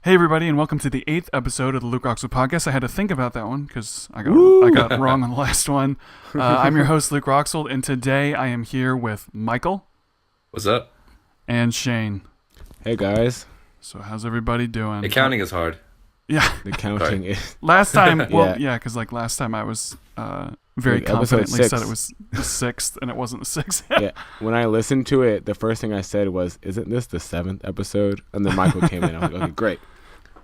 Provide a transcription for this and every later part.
Hey everybody, and welcome to the 8th episode of the Luke Roxwood podcast. I had to think about that one because I got it wrong on the last one. I'm your host, Luke Roxwood, and today I am here with Michael. What's up? And Shane. Hey guys. So how's everybody doing? The counting is hard. Yeah. The counting is... Last time, because last time I was very confidently said it was the 6th, and it wasn't the 6th. Yeah. When I listened to it, the first thing I said was, isn't this the 7th episode? And then Michael came in. I was like, okay, great.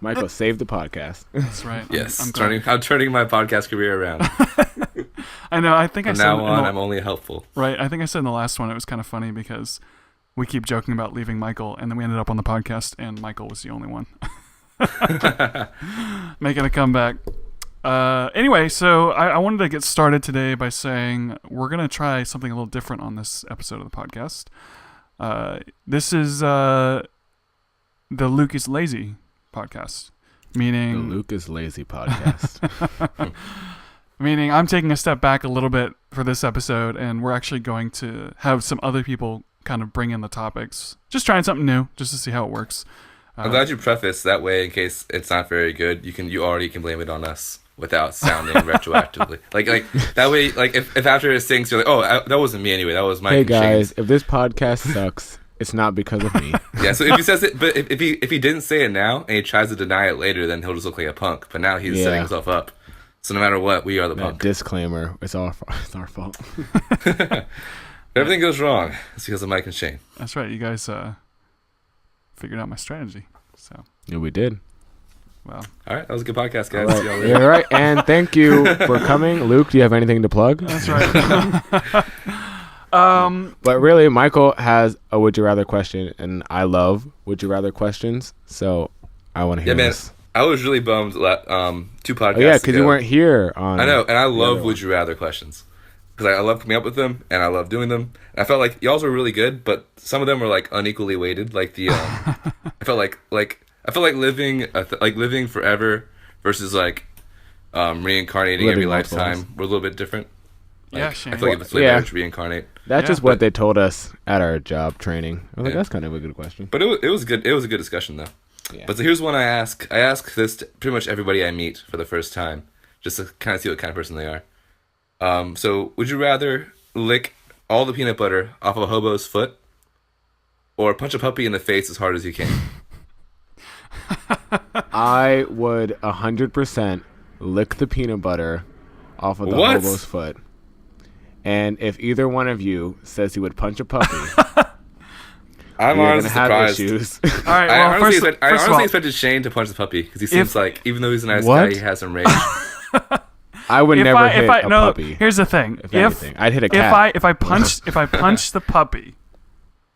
Michael saved the podcast. That's right. Yes, I'm turning my podcast career around. I know. I think From now on, I'm only helpful. Right. I think I said in the last one it was kind of funny because we keep joking about leaving Michael, and then we ended up on the podcast, and Michael was the only one making a comeback. Anyway, so I wanted to get started today by saying we're gonna try something a little different on this episode of the podcast. This is the Luke is Lazy podcast, meaning the Luke is Lazy podcast. Meaning I'm taking a step back a little bit for this episode, and we're actually going to have some other people kind of bring in the topics. Just trying something new, just to see how it works. I'm glad you prefaced that way in case it's not very good. You already can blame it on us without sounding retroactively. Like that way. Like if after it stinks, you're like, oh, that wasn't me anyway. That was Mike. Hey and guys, Shane. if this podcast sucks, it's not because of me. Yeah. So if he says it, but if he didn't say it now and he tries to deny it later, then he'll just look like a punk. But now he's setting himself up. So no matter what, we are the punk. Disclaimer: it's our fault. If everything goes wrong, it's because of Mike and Shane. That's right. You guys figured out my strategy. So Yeah, we did. Well, all right, that was a good podcast, guys. All See y'all right. later. Yeah, right. And thank you for coming, Luke. Do you have anything to plug? that's right. But really, Michael has a would you rather question, and I love would you rather questions. So I want to hear this. I was really bummed 2 podcasts Oh, yeah, because ago. you weren't here on. I know, and I love would you rather questions because I love coming up with them and I love doing them. And I felt like y'all's were really good, but some of them were like unequally weighted. Like the I felt like living forever versus like reincarnating Living every multiples. lifetime were a little bit different. Like, Yeah, Shane. I feel like it's way better to reincarnate. That's Yeah, just what they told us at our job training. I was like, that's kind of a good question. But it was good. It was a good discussion though. Yeah. But so here's one I ask. I ask this to pretty much everybody I meet for the first time, just to kind of see what kind of person they are. So would you rather lick all the peanut butter off of a hobo's foot, or punch a puppy in the face as hard as you can? I would 100% lick the peanut butter off of the hobo's foot. And if either one of you says he would punch a puppy, I'm you're honestly gonna have surprised. issues. All right. I Well, honestly expected Shane to punch the puppy because he seems like, even though he's a nice guy, he has some rage. I would never hit a puppy. Here's the thing. If anything, I'd hit a cat. If I punch the puppy,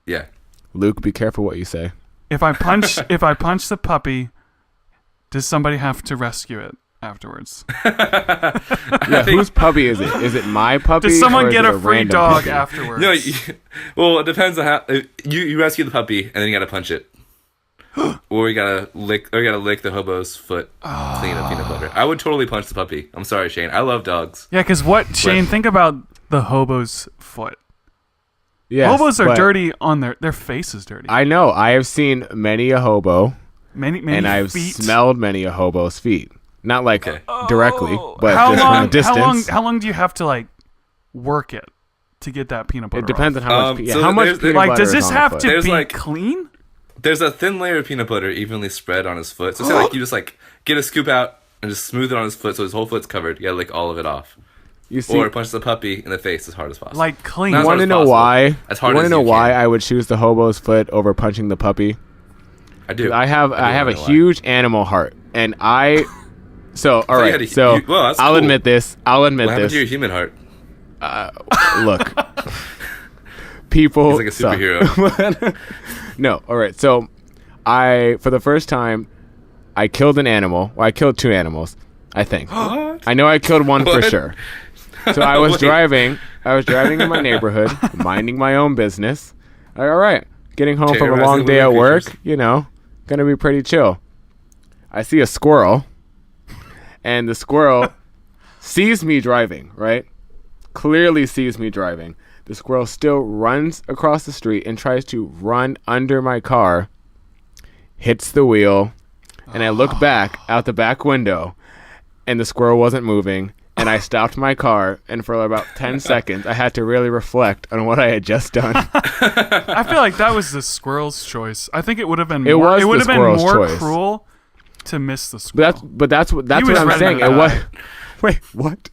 Yeah. Luke, be careful what you say. if I punch the puppy, does somebody have to rescue it afterwards? Yeah, whose puppy is it? Is it my puppy? Does someone or is get it a free random dog puppy? afterwards? No, well, it depends on how you rescue the puppy and then you gotta punch it, or you gotta lick the hobo's foot clean of peanut butter. I would totally punch the puppy. I'm sorry, Shane. I love dogs. Yeah, because Shane, think about the hobo's foot. Yes, Hobos are but dirty on their face is dirty. I know. I have seen many a hobo, Many and I've feet. smelled many a hobo's feet. Not like directly, Oh, but how just long, from a distance. How long do you have to like work it to get that peanut butter? It depends on how much. so How much there's- peanut Like, butter does is this on a have foot? to There's be like- clean? There's a thin layer of peanut butter evenly spread on his foot. So say like you just like get a scoop out and just smooth it on his foot so his whole foot's covered. You gotta lick all of it off. You see, Or punch the puppy in the face as hard as possible. Like clean? Not you as want hard to as know possible. why? As hard you want as to know you why can. I would choose the hobo's foot over punching the puppy? I do. I have a wanna know why. huge animal heart, and I. So all you right, had a- so well, that's I'll cool. admit this. I'll admit What happened this. to your human heart? Look, people. He's like a suck. superhero. No, all right. So, for the first time, I killed an animal. Well, I killed 2 animals, I think. What? I know I killed one for What? sure. So I was Wait. driving. I was driving in my neighborhood, minding my own business. All right, getting home from a Terrorizing long day at living work. creatures. You know, gonna be pretty chill. I see a squirrel, and the squirrel sees me driving. Right, clearly sees me driving. The squirrel still runs across the street and tries to run under my car, hits the wheel, and I looked back out the back window, and the squirrel wasn't moving. And I stopped my car, and for about 10 seconds, I had to really reflect on what I had just done. I feel like that was the squirrel's choice. I think it would have been. It was It would the have been squirrel's more choice. cruel to miss the squirrel. But that's what was I'm ready saying. to It was. die. Wait, what?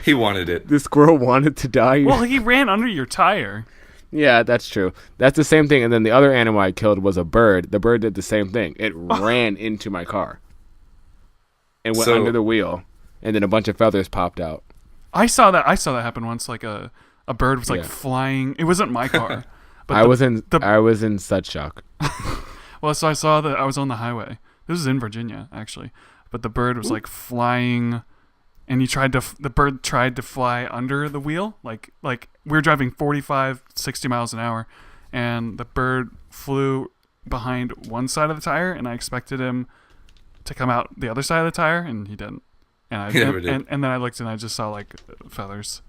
He wanted it. The squirrel wanted to die. Well, he ran under your tire. Yeah, that's true. That's the same thing. And then the other animal I killed was a bird. The bird did the same thing. It ran into my car and went under the wheel, and then a bunch of feathers popped out. I saw that happen once. Like a bird was like flying. It wasn't my car, but I was in such shock. Well, so I saw that I was on the highway. This was in Virginia, actually, but the bird was like flying, and the bird tried to fly under the wheel. Like we were driving 45, 60 miles an hour, and the bird flew behind one side of the tire, and I expected him to come out the other side of the tire, and he didn't. And He never did. And then I looked and I just saw like feathers.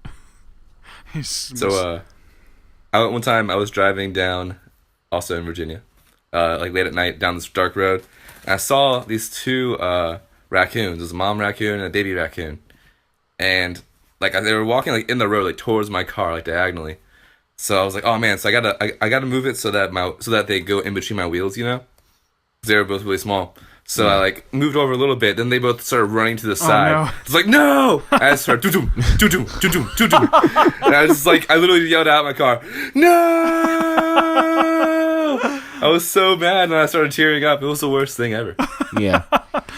One time I was driving down, also in Virginia, like late at night down this dark road, and I saw these two raccoons. There's a mom raccoon and a baby raccoon, and like they were walking like in the road like towards my car like diagonally. So I was like, oh man, so I gotta move it so that they go in between my wheels, you know, 'cause they were both really small. So I like moved over a little bit. Then they both started running to the side. No. It's like no! I just started doo-doom, doo-doom, doo-doom, doo-doom. And I was just like, I literally yelled out in my car, no! I was so mad, and I started tearing up. It was the worst thing ever. Yeah,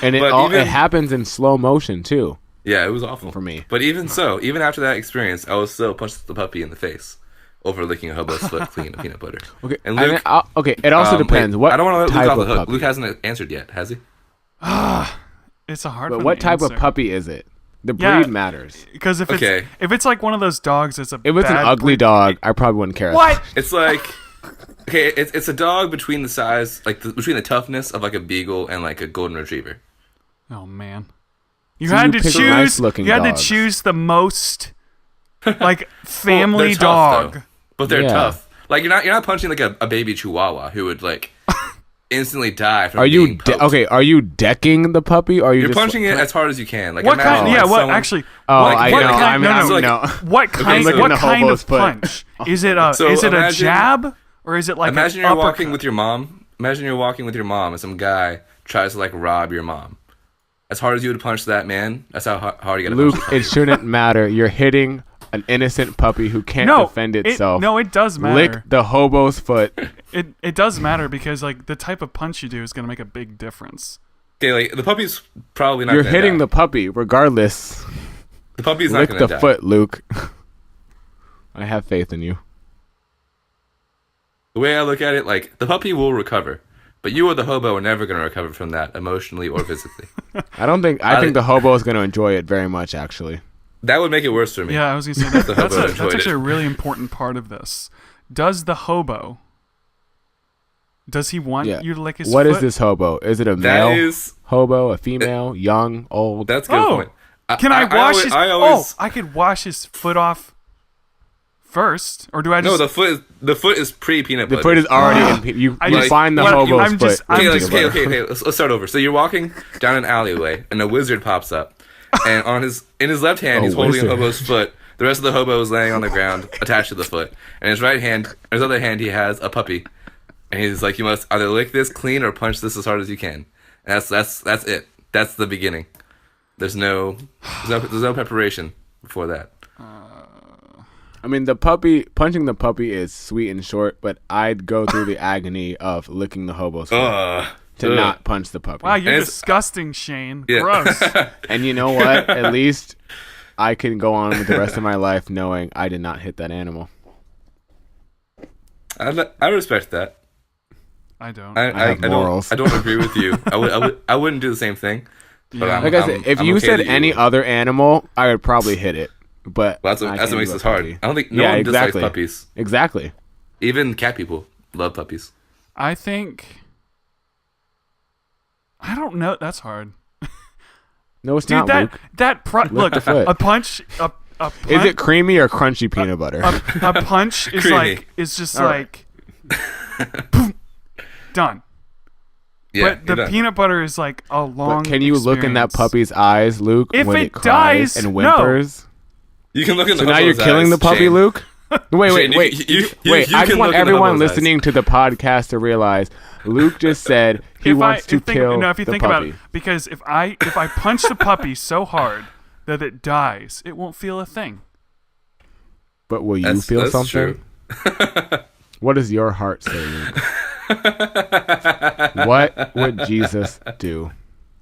and it happens in slow motion too. Yeah, it was awful for me. But even so, even after that experience, I was still punched the puppy in the face over licking a hobo's foot clean of peanut butter. Okay, and Luke, okay. It also depends. What I don't want to let type Luke off the of hook. puppy? Luke hasn't answered yet, has he? It's a hard But one what to type of answer. puppy is it? The Yeah. breed matters. Because if it's like one of those dogs, it's a If it's an bad ugly breed. dog, I probably wouldn't care. What? It's like, okay, it's a dog between the size, like between the toughness of like a beagle and like a golden retriever. Oh man, you So had you to picked choose. nice-looking You had dogs. to choose the most like family they're tough, dog. though. But they're Yeah. tough. Like you're not punching like a baby chihuahua who would like instantly die from Are you being poked. okay? Are you decking the puppy? Or are you You're just punching it as hard as you can. Like What kind? imagine, Yeah. like, What someone- actually? Oh, what, I what know. Kind, I mean, no, I no. know. What kind? so- what the kind hobo's of foot. punch? Is it a? So is it a imagine- jab or is it like Imagine an you're uppercut? walking with your mom. Imagine you're walking with your mom, and some guy tries to like rob your mom. As hard as you would punch that man, that's how hard you gotta Luke, punch. it shouldn't matter. You're hitting an innocent puppy who can't defend itself. It does matter. Lick the hobo's foot. It does matter because like the type of punch you do is gonna make a big difference. Okay, like the puppy's probably not. You're gonna hitting die. the puppy regardless. The puppy's not Lick gonna the die. foot, Luke. I have faith in you. The way I look at it, like the puppy will recover, but you or the hobo are never gonna recover from that emotionally or physically. I think the hobo is going to enjoy it very much, actually. That would make it worse for me. Yeah, I was gonna say that, The that's hobo enjoyed actually it. a really important part of this. Does the hobo? Does he want Yeah. you to lick his What foot? is this hobo? Is it a That male is hobo, a female, young, old? that's a good Oh, point. can I wash his? I always I could wash his foot off first, or do I just? no. The foot is pre peanut The butter. foot is already in. You I you just- find the what- hobo's I'm just- foot. I'm in Okay, peanut okay, butter. okay. Let's start over. So you're walking down an alleyway, and a wizard pops up, and in his left hand, A he's holding wizard. a hobo's foot. The rest of the hobo is laying on the ground, attached to the foot. And his right hand, his other hand, he has a puppy, and he's like, "You must either lick this clean or punch this as hard as you can." And that's it. That's the beginning. There's no preparation before that. I mean, punching the puppy is sweet and short, but I'd go through the agony of licking the hobo's foot to not punch the puppy. Wow, you're And it's- disgusting, Shane. Yeah. Gross. And you know what? At least I can go on with the rest of my life knowing I did not hit that animal. I respect that. I don't. I have morals. I don't agree with you. I wouldn't do the same thing. But Yeah. I'm, Like I said, if I'm you okay said that any would. other animal, I would probably hit it. But Well, that's I what can't makes do a this hard. puppy. I don't think no Yeah, one exactly. dislikes puppies. Exactly. Even cat people love puppies. I think. I don't know. That's hard, No, it's dude. not, Luke. Look, the foot. a punch. A punch, Is it creamy or crunchy peanut butter? a punch is Creamy. like is just All right. like boom, done. Yeah, but the you're done. peanut butter is like a long. But can you look in that experience. puppy's eyes, Luke, If when it it cries dies, and no. whimpers? You can look in So the now you're hobo's killing eyes, the puppy, Shane. Luke? Wait. Shane, you- Wait. you I can just want look in the everyone hobo's eyes. listening to the podcast to realize Luke just said he wants to kill if you the think puppy. about it, because if I punch the puppy so hard that it dies, it won't feel a thing. But will you That's- feel that's something? true. What does your heart say, Luke? What would Jesus do?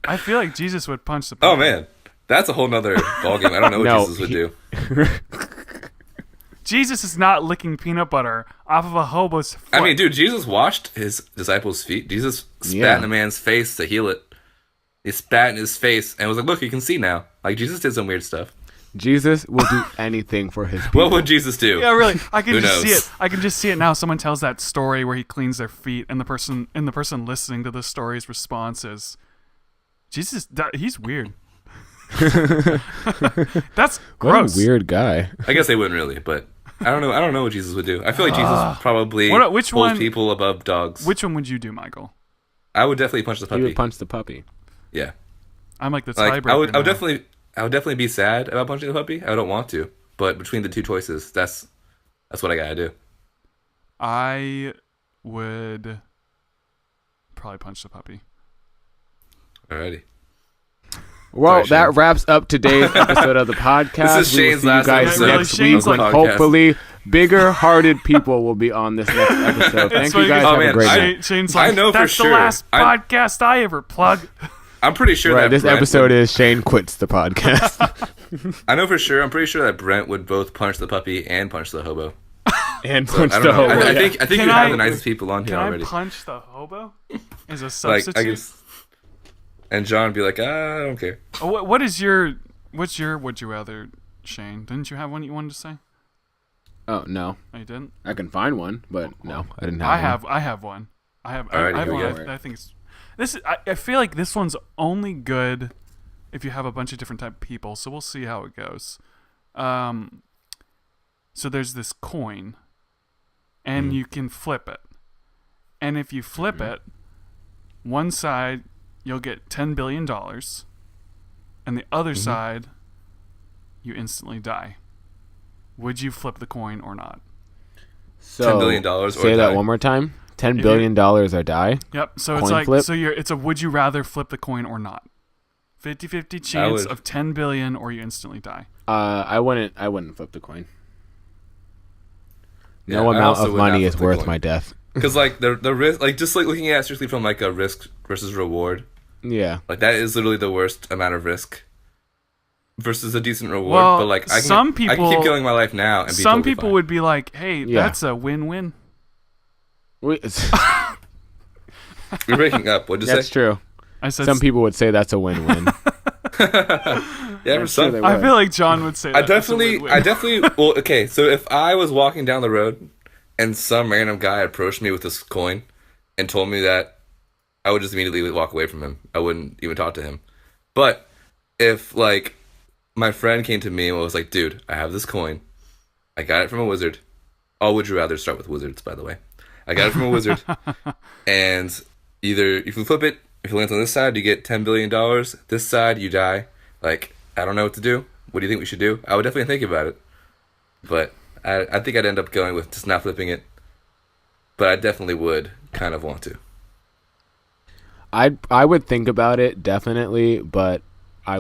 I feel like Jesus would punch the puppy. Oh man, that's a whole nother ballgame. I don't know what No, Jesus would he- do. Jesus is not licking peanut butter off of a hobo's foot. I mean, dude, Jesus washed his disciples' feet. Jesus spat Yeah. in a man's face to heal it. He spat in his face and was like, "Look, you can see now." Like Jesus did some weird stuff. Jesus will do anything for his people. What would Jesus do? Yeah, really. I can Who just see knows? it. I can just see it now. Someone tells that story where he cleans their feet, and the person listening to the story's response is, "Jesus, he's weird." That's What gross. a weird guy. I guess they wouldn't really, but I don't know. I don't know what Jesus would do. I feel like Jesus probably which holds one- people above dogs. Which one would you do, Michael? I would definitely punch the He puppy. would punch the puppy. Yeah, I'm like the like tiebreaker. I would now. definitely be sad about punching the puppy. I don't want to, but between the two choices, that's what I gotta do. I would probably punch the puppy. Alrighty. Well, Sorry, that Shane. wraps up today's episode of the podcast. This is We will Shane's see you last guys episode next of week the when podcast. hopefully bigger-hearted people will be on this next episode. Thank It's you funny guys. because- Have a man, great I- night. Shane's I like, know for that's sure. the last I- podcast I ever plug. I'm pretty sure Right, that this Brent episode would- is Shane quits the podcast I know for sure. I'm pretty sure that Brent would both punch the puppy and punch the hobo. and I punch don't the know. hobo. I think Can you have I- the nicest people on here Can already. I punch the hobo as a Like substitute? I guess, and John would be like, I don't care. Oh, what's your would you rather, Shane? Didn't you have one you wanted to say? Oh no, Oh, you didn't? I can find one, but no, I didn't have. I one. have one. I have Alrighty, here we one. go. I think it's this. I feel like this one's only good if you have a bunch of different type of people. So we'll see how it goes. So there's this coin, and you can flip it. And if you flip it, one side you'll get $10 billion, and the other side you instantly die. Would you flip the coin or not? So, $10 billion or say that die. one more time. $10 If billion or die. Yep. So Coin it's like flip? it's a would you rather flip the coin or not? 50-50 chance would. of 10 billion or you instantly die. I wouldn't flip the coin. Yeah, No I amount also of would not money flip is the worth coin. my death. Because like the risk, like just like looking at it strictly from like a risk versus reward, Yeah. like that is literally the worst amount of risk versus a decent reward. Well, but like I some can people- keep killing my life now and be Some totally people fine. would be like, "Hey, Yeah. that's a win-win." We're breaking up. What'd you That's say? true. I said Some people would say that's a win-win. Yeah, for sure some. they I would. feel like John would say that. I That's a definitely, win-win. well, okay, so if I was walking down the road and some random guy approached me with this coin and told me that, I would just immediately walk away from him. I wouldn't even talk to him. But if, like, my friend came to me and was like, dude, I have this coin. I got it from a wizard. All would you rather start with wizards, by the way. I got it from a wizard. And either if you flip it, if it lands on this side, you get $10 billion. This side, you die. Like, I don't know what to do. What do you think we should do? I would definitely think about it. But I think I'd end up going with just not flipping it. But I definitely would kind of want to. I would think about it definitely, but I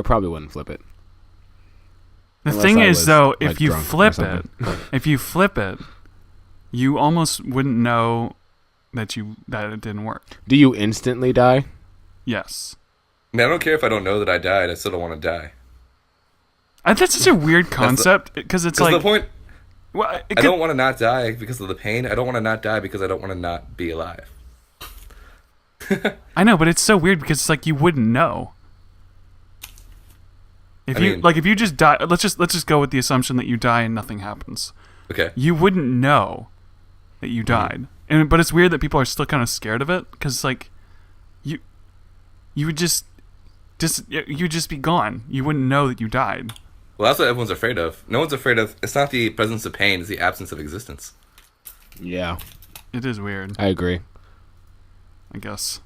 probably wouldn't flip it. The Unless thing I is, was, though, like, if you drunk or flip it, something. you almost wouldn't know that it didn't work. Do you instantly die? Yes. I mean, I don't care if I don't know that I died. I still don't want to die. That's such a weird concept because it's Because like the point, well, it I could- don't want to not die because of the pain. I don't want to not die because I don't want to not be alive. I know, but it's so weird because it's like you wouldn't know. If I you mean- like, if you just die, let's just go with the assumption that you die and nothing happens. Okay. You wouldn't know that you died, but it's weird that people are still kind of scared of it because like you would just you'd just be gone. You wouldn't know that you died. Well, that's what everyone's afraid of. No one's afraid of. It's not the presence of pain; it's the absence of existence. Yeah, It is weird. I agree. I guess.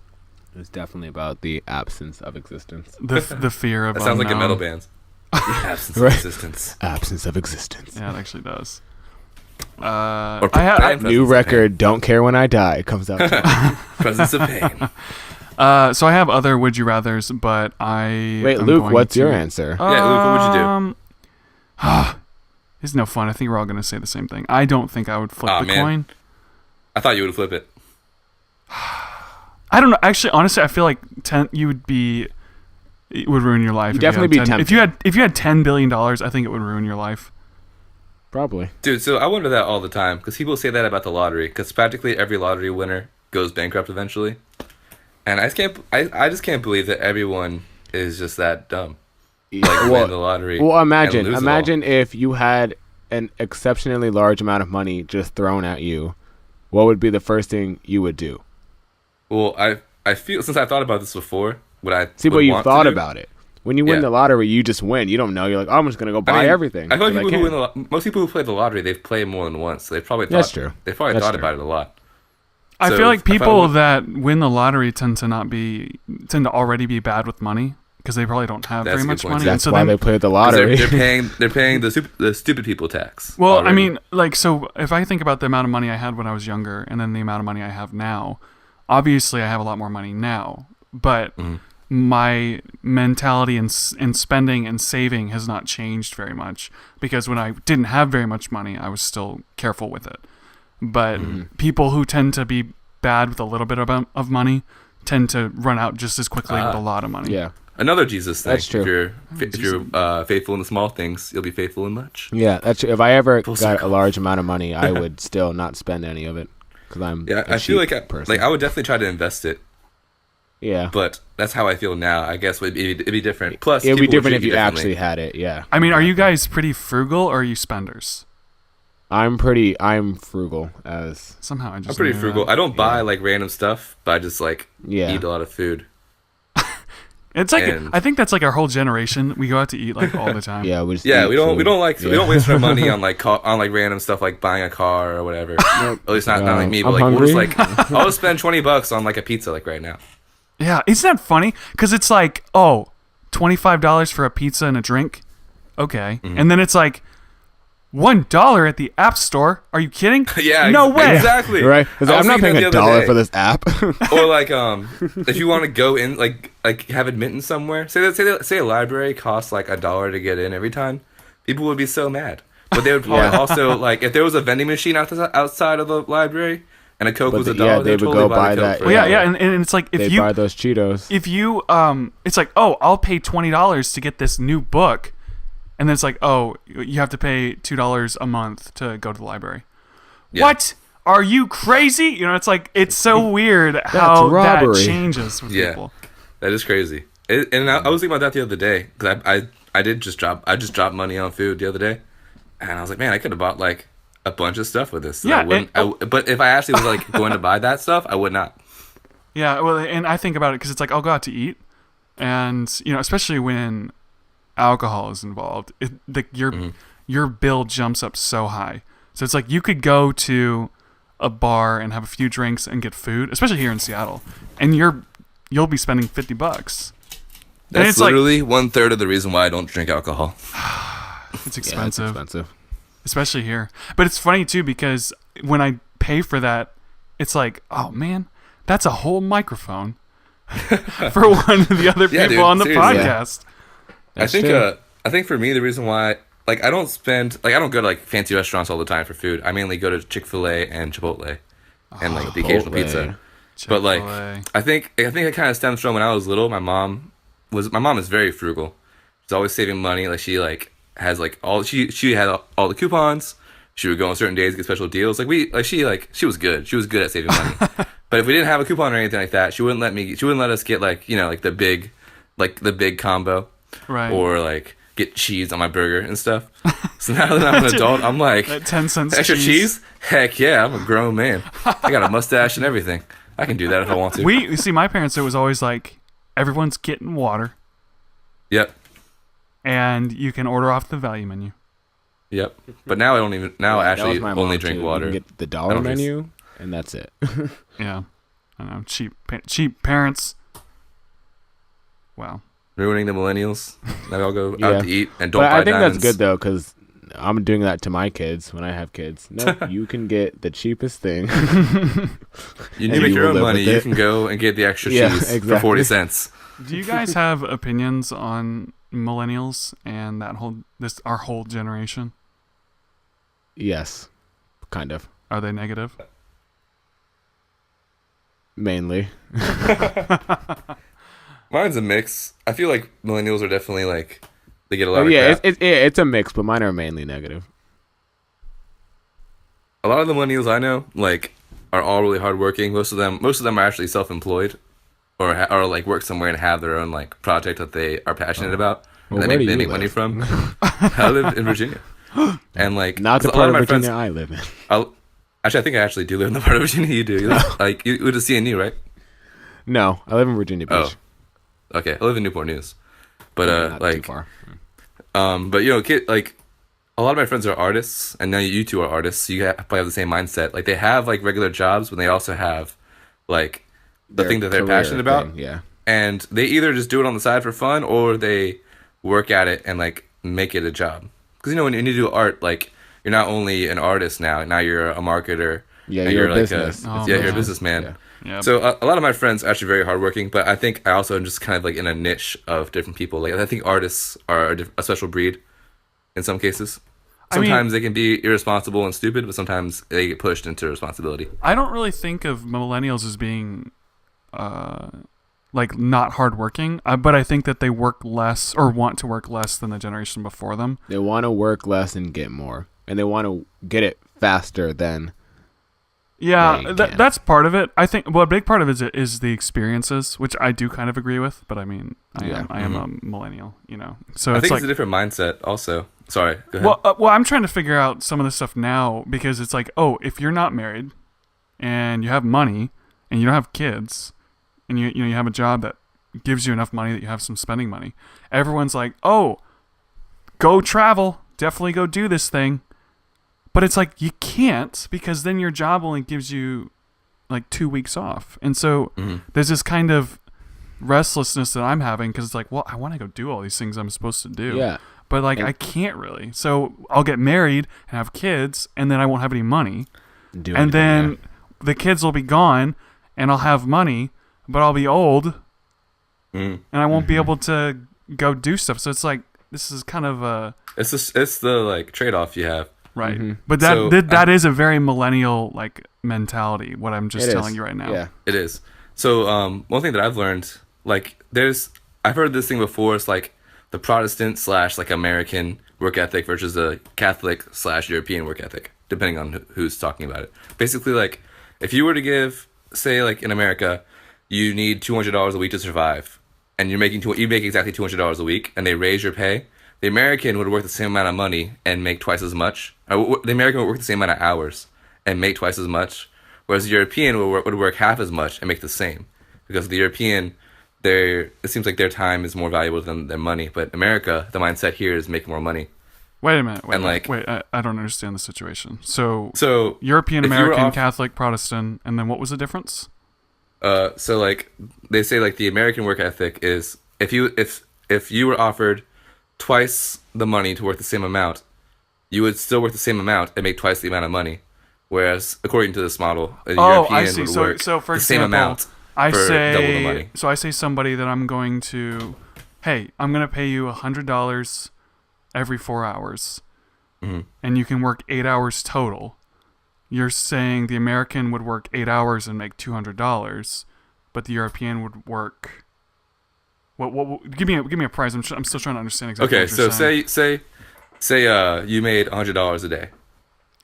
It's definitely about the absence of existence. The fear of That sounds like a unknown. metal band. The absence Right. of existence. Absence of existence. Yeah, it actually does. Or I presence New of record, Don't Care When I Die, comes out tomorrow. pain. Presence of pain. so I have other would you rather's, but I Wait, am Luke, going what's to- your answer? Yeah, Luke, what would you do? It's no fun. I think we're all going to say the same thing. I don't think I would flip Aw, the man. coin. I thought you would flip it. I don't know. Actually, honestly, I feel like it would ruin your life. You'd if you definitely had be 10 if you had $10 billion, I think it would ruin your life. Probably. Dude, so I wonder that all the time because people say that about the lottery because practically every lottery winner goes bankrupt eventually, and I just can't believe that everyone is just that dumb. Like win the lottery. Well, and imagine lose it all. if you had an exceptionally large amount of money just thrown at you. What would be the first thing you would do? Well, I feel since I've thought about this before, what I See, would but you've want to thought do- about it. When you win Yeah. the lottery, you just win. You don't know. You're like, oh, I'm just gonna go buy I mean, everything. I feel like 'cause people who can. win most people who play the lottery, they've played more than once. They've probably thought, That's true. They've probably That's thought true. about it a lot. I So feel like if I people would- that win the lottery tend to already be bad with money because they probably don't have That's very a good much point, money. too. And That's so why then, they play the 'Cause lottery. they're paying the stupid people tax. well, I already. mean, like, so if I think about the amount of money I had when I was younger and then the amount of money I have now, obviously I have a lot more money now, but my mentality in spending and saving has not changed very much because when I didn't have very much money, I was still careful with it. But people who tend to be bad with a little bit of money tend to run out just as quickly with a lot of money. Yeah. Another Jesus thing. That's true. If you're faithful in the small things, you'll be faithful in much. Yeah, that's true. If I ever Full got circle. a large amount of money, I would still not spend any of it because I'm Yeah, a I feel cheap like person. I would definitely try to invest it, yeah. but that's how I feel now. I guess it'd be different. Plus, It would be people would different if treat you differently. actually had it. Yeah. I mean, are you guys pretty frugal or are you spenders? I'm frugal as Somehow I just I'm pretty knew frugal. that. I don't buy like random stuff, but I just like Yeah. eat a lot of food. It's like and- I think that's like our whole generation. We go out to eat like all the time. yeah. We just Yeah, eat we don't food. Yeah. waste our money on like random stuff like buying a car or whatever. At least not like me, but I'm like we'll just hungry. like I'll just spend $20 on like a pizza like right now. Yeah, isn't that funny? Because it's like, oh, $25 for a pizza and a drink. Okay. And then it's like $1 at the App Store. Are you kidding? Yeah, No way. exactly. Right? 'Cause I was I'm not thinking paying that the other $1 day. for this app. Or like if you want to go in like have admittance somewhere, say a library costs like $1 to get in every time, people would be so mad. But they would probably Yeah. also like if there was a vending machine outside of the library and a Coke But was $1, yeah, they they'd would totally go buy the Coke that, for Well, yeah, $1. yeah, and it's like They buy those Cheetos. if you it's like, oh, I'll pay $20 to get this new book, and then it's like, oh, you have to pay $2 a month to go to the library. Yeah. What? Are you crazy? You know, it's like it's so weird how that robbery. changes with Yeah. people. That is crazy. And I was thinking about that the other day because I just dropped money on food the other day, and I was like, man, I could have bought like a bunch of stuff with this. Yeah, But if I actually was like going to buy that stuff, I would not. Yeah, well, and I think about it because it's like I'll go out to eat, and you know, especially when alcohol is involved, your bill jumps up so high. So it's like you could go to a bar and have a few drinks and get food, especially here in Seattle, and you'll be spending $50. And That's it's like literally 1/3 of the reason why I don't drink alcohol. it's Yeah, it's expensive, expensive. especially here. But it's funny too because when I pay for that, it's like, oh man, that's a whole microphone for one of the other Yeah, people dude, on the seriously. podcast. That's I think true. I think for me the reason why like I don't go to like fancy restaurants all the time for food. I mainly go to Chick-fil-A and Chipotle and like the occasional Chipotle. pizza. But like Chick-fil-A. I think it kind of stems from when I was little. My mom is very frugal. She's always saving money. Like she like has like she had all the coupons. She would go on certain days get special deals. She was good. She was good at saving money. But if we didn't have a coupon or anything like that, she wouldn't let us get like, you know, like the big combo Right. or like get cheese on my burger and stuff. So now that I'm an adult, I'm like, That 10 cents extra cheese? Heck yeah, I'm a grown man. I got a mustache and everything. I can do that if I want to. You see, my parents, it was always like, everyone's getting water, Yep. and you can order off the value menu. Yep. But now I That actually was my only mom, drink too. water. You can get the I dollar don't drink- menu, and that's it. Yeah. I know, cheap parents. Wow. Ruining the millennials. Now we all go Yeah. out to eat and don't But buy I think diamonds. that's good though, because I'm doing that to my kids when I have kids. No, you can get the cheapest thing. You need And to make you your will own live money. with You it. can go and get the extra Yeah, cheese for exactly. 40 cents. Do you guys have opinions on millennials and our whole generation? Yes, kind of. Are they negative? Mainly. Mine's a mix. I feel like millennials are definitely like they get a lot Oh, of yeah, crap. it's a mix, but mine are mainly negative. A lot of the millennials I know like are all really hardworking. Most of them are actually self-employed or like work somewhere and have their own like project that they are passionate about. Well, and where do they you make live? money from. I live in Virginia, and like Not the 'cause a lot part of my Virginia friends- I live in. Actually, I think I actually do live in the part of Virginia you do. You live, like you went to CNU, right? No, I live in Virginia Oh, Beach. okay. I live in Newport News, but Not too like far. but like a lot of my friends are artists, and now you two are artists, so you probably have the same mindset. Like they have like regular jobs, but they also have like the Their thing that they're career passionate about, thing, yeah. and they either just do it on the side for fun or they work at it and like make it a job. Because when you do art, like you're not only an artist now you're a marketer. Yeah, and you're a like business. Oh, you're a man. businessman. Yeah. Yeah. So a lot of my friends are actually very hardworking, but I think I also am just kind of like in a niche of different people. Like I think artists are a special breed in some cases. I mean- Sometimes they can be irresponsible and stupid, but sometimes they get pushed into responsibility. I don't really think of millennials as being like not hardworking, but I think that they work less or want to work less than the generation before them. They want to work less and get more, and they want to get it faster than. Yeah, They can. that's part of it. I think. Well, a big part of it is the experiences, which I do kind of agree with. But I mean, I Yeah. am a millennial, So I it's think like, it's a different mindset also. Sorry, go ahead. well, I'm trying to figure out some of this stuff now because it's like, oh, if you're not married and you have money and you don't have kids and you have a job that gives you enough money that you have some spending money, everyone's like, oh, go travel, definitely go do this thing. But it's like you can't because then your job only gives you like 2 weeks off. And so there's this kind of restlessness that I'm having because it's like, well, I want to go do all these things I'm supposed to do. Yeah. But like And- I can't really. So I'll get married and have kids and then I won't have any money. Do And anything, then the kids will be gone and I'll have money, but I'll be old Mm. and I won't be able to go do stuff. So it's like this is kind of a It's the like trade-off you have. right. Mhm. But that So, that is a very millennial like mentality, what I'm just It telling is. you right now. Yeah. It is. So one thing that I've learned, like I've heard this thing before. It's like the Protestant / like American work ethic versus the Catholic / European work ethic, depending on who's talking about it. Basically, like if you were to give, say, like in America, you need $200 a week to survive, and you make exactly $200 a week, and they raise your pay. The American would work the same amount of money and make twice as much. The American would work the same amount of hours and make twice as much, whereas the European would work half as much and make the same. Because the European, it seems like their time is more valuable than their money. But America, the mindset here is make more money. Wait a minute. And, like- I don't understand the situation. So So European, if you were American, off- Catholic, Protestant, and then what was the difference? so like they say, like the American work ethic is if you were offered twice the money to work the same amount, you would still work the same amount and make twice the amount of money. Whereas according to this model, a Oh, I European see. would So- work so for the same example, amount I for say double the money. So I say somebody that I'm going to, hey, I'm going to pay you $100 every 4 hours, and you can work 8 hours total. You're saying the American would work 8 hours and make $200, but the European would work. What? Give me a price. I'm still trying to understand exactly. Okay, what you're so saying. say you made $100 a day,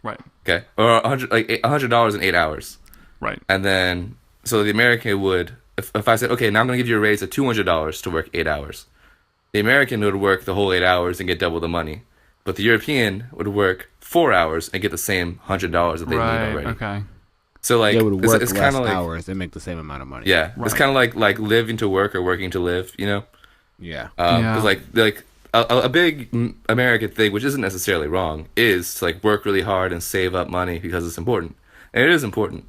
Right, okay, or $100 in 8 hours, right. and then so the American would, if I said, okay, now I'm gonna give you a raise of $200 to work 8 hours, the American would work the whole 8 hours and get double the money, but the European would work 4 hours and get the same $100 that they need Right. already. Okay. So like They would work it's less kind of like hours and make the same amount of money. yeah, it's Right. kind of like living to work or working to live, you know. Yeah. Yeah. Because like a big American thing, which isn't necessarily wrong, is to like work really hard and save up money because it's important, and it is important.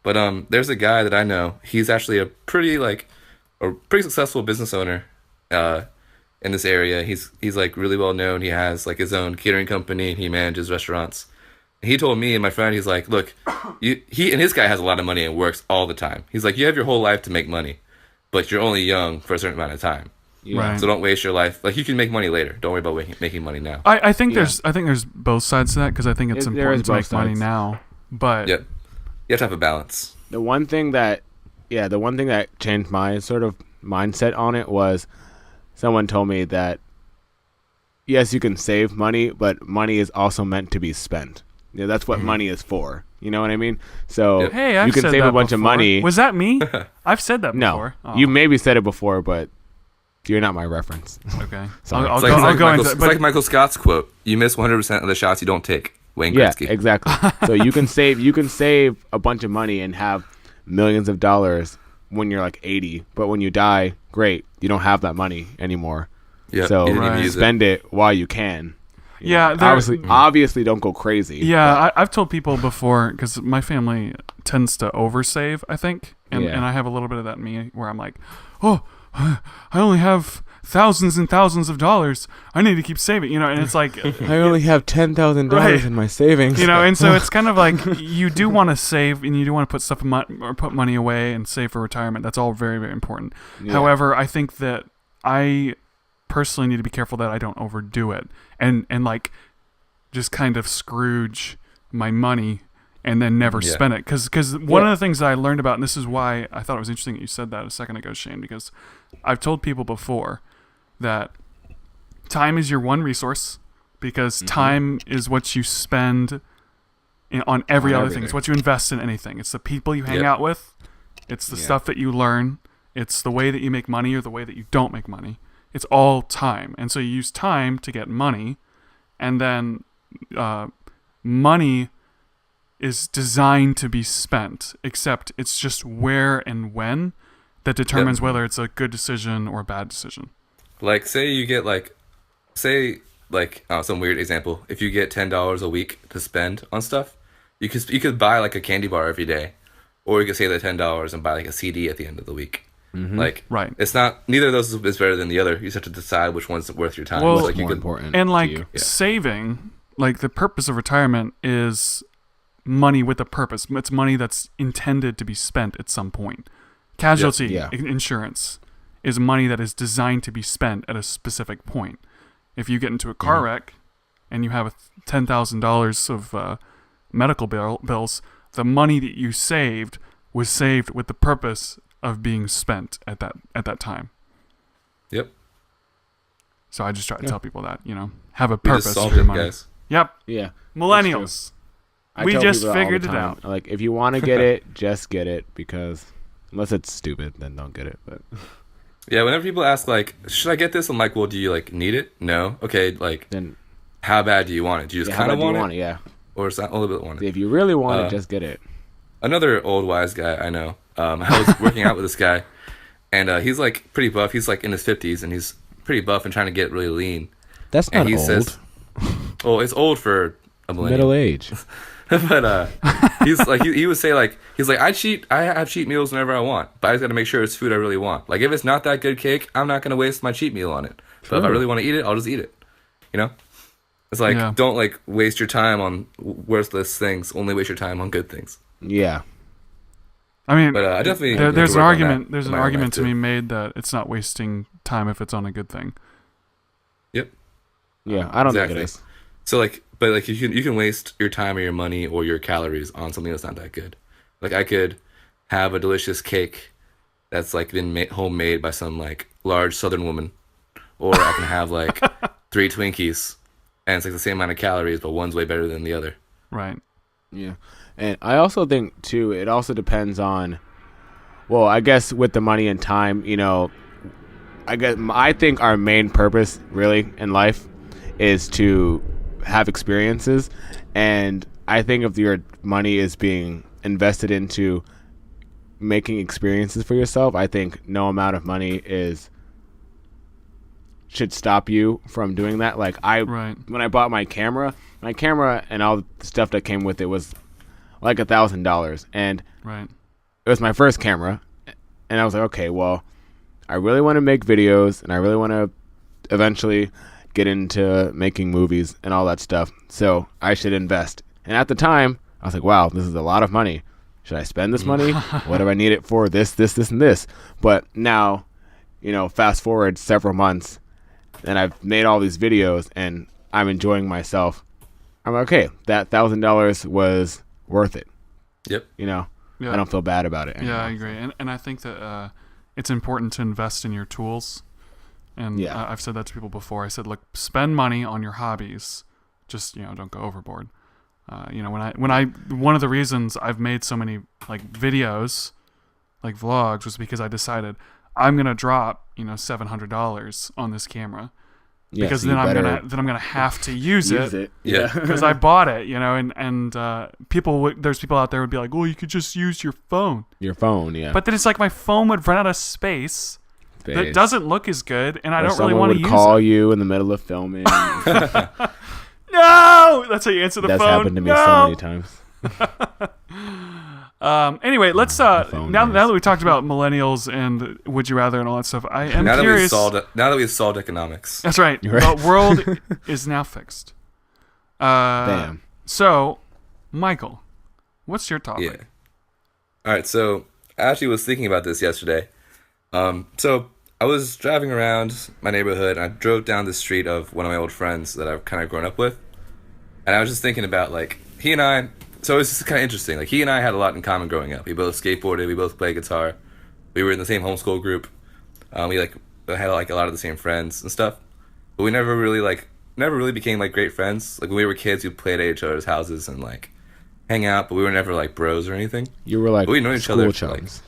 But there's a guy that I know. He's actually a pretty successful business owner in this area. He's like really well known. He has like his own catering company. He manages restaurants. He told me and my friend, he's like, look, he and his guy has a lot of money and works all the time. He's like, you have your whole life to make money, but you're only young for a certain amount of time. Yeah. Right. So don't waste your life. Like, you can make money later. Don't worry about making money now. I think there's both sides to that, because I think it's important to make money now. But yep. You have to have a balance. The one thing that changed my sort of mindset on it was someone told me that yes, you can save money, but money is also meant to be spent. That's what money is for. You know what I mean? So hey, I've you can said save that a bunch of before. money. Was that me? I've said that No, before. Oh. you maybe said it before, but you're not my reference. Okay. Sorry. It's like Michael Scott's quote: "You miss 100% of the shots you don't take." Wayne Gretzky. Yeah, exactly. So you can save a bunch of money and have millions of dollars when you're like 80, but when you die, great, you don't have that money anymore. Yeah. So spend it while you can. Yeah, obviously don't go crazy. Yeah, I've told people before, because my family tends to oversave, I think, and I have a little bit of that in me where I'm like, oh, I only have thousands and thousands of dollars. I need to keep saving, and it's like I only have $10,000 in my savings, and so it's kind of like you do want to save and you do want to put stuff or put money away and save for retirement. That's all very, very important. Yeah. However, I think that I personally need to be careful that I don't overdo it and like just kind of Scrooge my money and then never spend it, because one of the things that I learned about, and this is why I thought it was interesting that you said that a second ago, Shayne, because I've told people before that time is your one resource, because time is what you spend on every other thing. It's what you invest in anything. It's the people you hang out with. It's the stuff that you learn. It's the way that you make money or the way that you don't make money. It's all time. And so you use time to get money, and then money is designed to be spent, except it's just where and when that determines whether it's a good decision or a bad decision. Like, say you get some weird example. If you get $10 a week to spend on stuff, you could buy like a candy bar every day, or you could save the $10 and buy like a CD at the end of the week. Like, right. It's not, neither of those is better than the other. You just have to decide which one's worth your time. Well, like more important. And like saving, like the purpose of retirement is money with a purpose. It's money that's intended to be spent at some point. Casualty insurance is money that is designed to be spent at a specific point. If you get into a car wreck and you have $10,000 of medical bills, the money that you saved was saved with the purpose of being spent at that time. Yep. So I just try to tell people that, have a purpose for your money. Guys. Yep. Yeah. Millennials. We just figured it out. Like, if you want to get it, just get it, because unless it's stupid, then don't get it. But yeah, whenever people ask, like, should I get this? I'm like, well, do you, like, need it? No. Okay, like, then how bad do you want it? Do you just kind of want it? Yeah. Or is that a little bit want it? If you really want it, just get it. Another old wise guy I know, I was working out with this guy, and he's, like, pretty buff. He's, like, in his 50s, and he's pretty buff and trying to get really lean. That's not old. Says, well, it's old for a millennial. Middle age. But he's like, he would say, like, he's like, I have cheat meals whenever I want, but I just got to make sure it's food I really want. Like, if it's not that good cake, I'm not going to waste my cheat meal on it. But if I really want to eat it, I'll just eat it. It's like, don't, like, waste your time on worthless things. Only waste your time on good things. Yeah. I mean, but I definitely there's an argument. There's an argument to be made that it's not wasting time if it's on a good thing. Yep. Yeah, I don't think it is. So, like, but like you can waste your time or your money or your calories on something that's not that good. Like, I could have a delicious cake that's like been homemade by some like large Southern woman, or I can have like 3 Twinkies, and it's like the same amount of calories, but one's way better than the other. Right. Yeah, and I also think too, it also depends on. Well, I guess with the money and time, I think our main purpose really in life is to have experiences, and I think if your money is being invested into making experiences for yourself, I think no amount of money should stop you from doing that. Like when I bought my camera and all the stuff that came with it was like $1,000, and it was my first camera, and I was like, okay, well, I really want to make videos, and I really want to eventually get into making movies and all that stuff. So I should invest. And at the time, I was like, wow, this is a lot of money. Should I spend this money? What do I need it for? This, and this. But now, fast forward several months, and I've made all these videos, and I'm enjoying myself. I'm like, okay, that $1,000 was worth it. Yep. Yeah. I don't feel bad about it anymore. Yeah, I agree. And I think that it's important to invest in your tools. And I've said that to people before. I said, look, spend money on your hobbies. Just, don't go overboard. One of the reasons I've made so many like videos, like vlogs, was because I decided I'm going to drop, $700 on this camera. Because so then I'm gonna have to use it. Yeah. Because I bought it, and there's people out there who would be like, "Oh, you could just use your phone." Your phone, yeah. But then it's like my phone would run out of space. That doesn't look as good, and I don't really want to use it. Someone would call you in the middle of filming. No, that's how you answer the phone. That's happened to me so many times. Anyway, let's now that we talked about millennials and would you rather and all that stuff, I am curious. Now that we've solved economics. That's right. The world is now fixed. Damn. So, Michael, what's your topic? Yeah. All right. So I actually was thinking about this yesterday. So I was driving around my neighborhood, and I drove down the street of one of my old friends that I've kind of grown up with, and I was just thinking about like he and I. So it was just kind of interesting. Like he and I had a lot in common growing up. We both skateboarded. We both played guitar. We were in the same homeschool group. We had like a lot of the same friends and stuff. But we never really became like great friends. Like when we were kids, we played at each other's houses and like hang out. But we were never like bros or anything. You were like we known each other chums.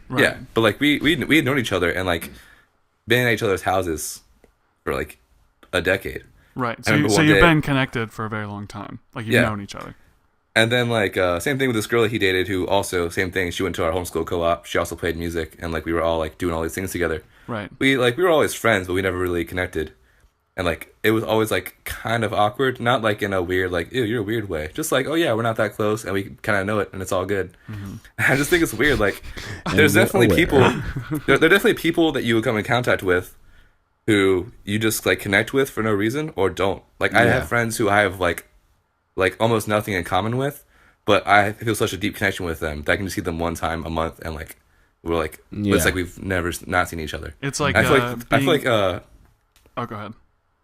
For, like, right. Yeah, but like we had known each other and like been at each other's houses for like a decade. Right. So you've been connected for a very long time. Like you've known each other. And then, like, same thing with this girl that he dated who also, same thing, she went to our homeschool co-op. She also played music, and, like, we were all, like, doing all these things together. Right. We were always friends, but we never really connected. And, like, it was always, like, kind of awkward. Not, like, in a weird, like, ew, you're a weird way. Just like, oh, yeah, we're not that close, and we kind of know it, and it's all good. Mm-hmm. I just think it's weird. Like, there's definitely people... there are definitely people that you would come in contact with who you just, like, connect with for no reason or don't. Like, I have friends who I have, like almost nothing in common with, but I feel such a deep connection with them that I can just see them one time a month and like we're like it's like we've never not seen each other. It's like I feel like oh, go ahead.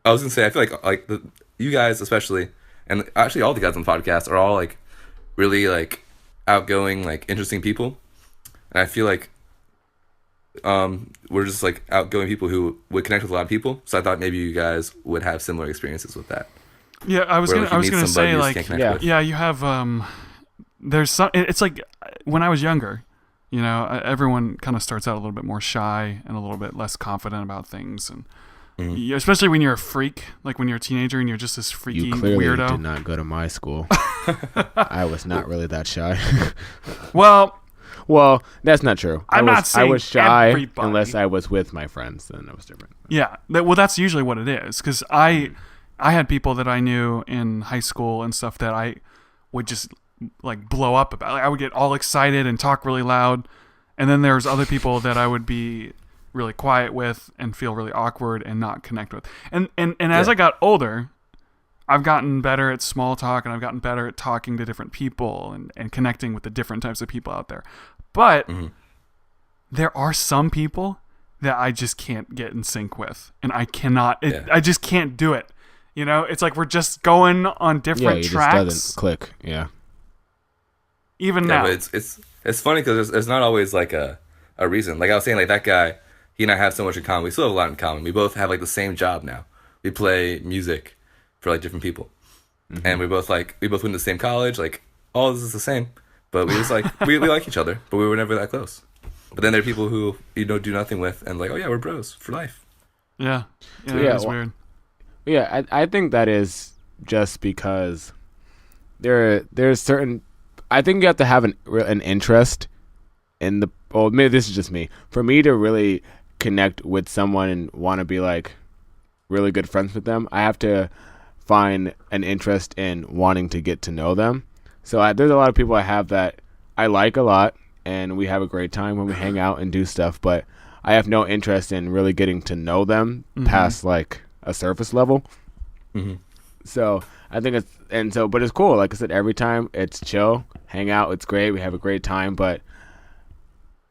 I was gonna say I feel like you guys especially, and actually all the guys on the podcast are all like really like outgoing, like interesting people, and I feel like we're just like outgoing people who would connect with a lot of people. So I thought maybe you guys would have similar experiences with that. Yeah, I was gonna say like you have there's some. It's like when I was younger, everyone kind of starts out a little bit more shy and a little bit less confident about things, and especially when you're a freak, like when you're a teenager and you're just this freaky weirdo. You clearly did not go to my school. I was not really that shy. Well, that's not true. I was shy everybody. Unless I was with my friends, then it was different. Yeah, that's usually what it is. Because I had people that I knew in high school and stuff that I would just like blow up about. Like, I would get all excited and talk really loud, and then there's other people that I would be really quiet with and feel really awkward and not connect with. And as I got older, I've gotten better at small talk, and I've gotten better at talking to different people and connecting with the different types of people out there. But there are some people that I just can't get in sync with, and I cannot. I just can't do it. It's like we're just going on different tracks. Just doesn't click. Yeah. Even now, but it's funny because there's not always like a reason. Like I was saying, like that guy, he and I have so much in common. We still have a lot in common. We both have like the same job now. We play music for like different people, and we both went to the same college. Like all this is the same, but we just like we like each other, but we were never that close. But then there are people who do nothing with, and like, oh yeah, we're bros for life. Yeah, it's weird. Yeah, I think that is just because there's certain. I think you have to have an interest in the. Well, maybe this is just me. For me to really connect with someone and want to be like really good friends with them, I have to find an interest in wanting to get to know them. So there's a lot of people I have that I like a lot, and we have a great time when we hang out and do stuff, but I have no interest in really getting to know them past like a surface level. So I think but it's cool. Like I said, every time it's chill, hang out, it's great. We have a great time, but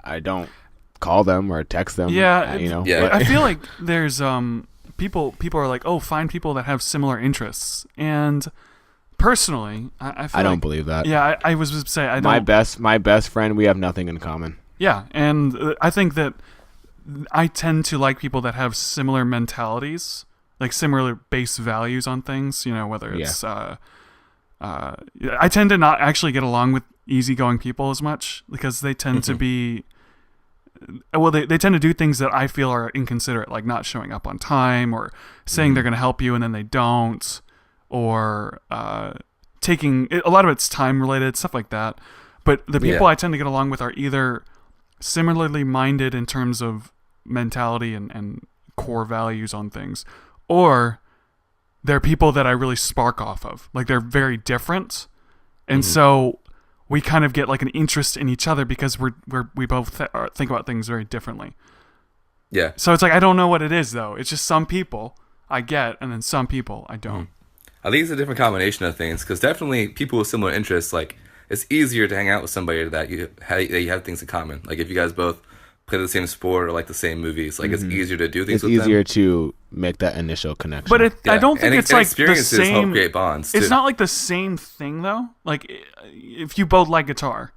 I don't call them or text them. Yeah, But I feel like there's people are like, oh, find people that have similar interests, and personally, I feel I don't like, believe that. Yeah, I was just say I don't. My best friend, we have nothing in common. Yeah, and I think that I tend to like people that have similar mentalities, like similar base values on things. Whether it's I tend to not actually get along with easygoing people as much because they tend to be. Well, they tend to do things that I feel are inconsiderate, like not showing up on time or saying they're going to help you and then they don't, or taking a lot of it's time related, stuff like that. But the people I tend to get along with are either similarly minded in terms of mentality and core values on things, or they're people that I really spark off of. Like they're very different, and so we kind of get like an interest in each other because we both think about things very differently. Yeah. So it's like I don't know what it is though. It's just some people I get, and then some people I don't. I think it's a different combination of things because definitely people with similar interests, like it's easier to hang out with somebody that you have things in common. Like if you guys both play the same sport or like the same movies, like it's easier to do things with them. It's easier to make that initial connection. But I don't think it's like the experiences same. help create bonds too. It's not like the same thing though. Like if you both like guitar,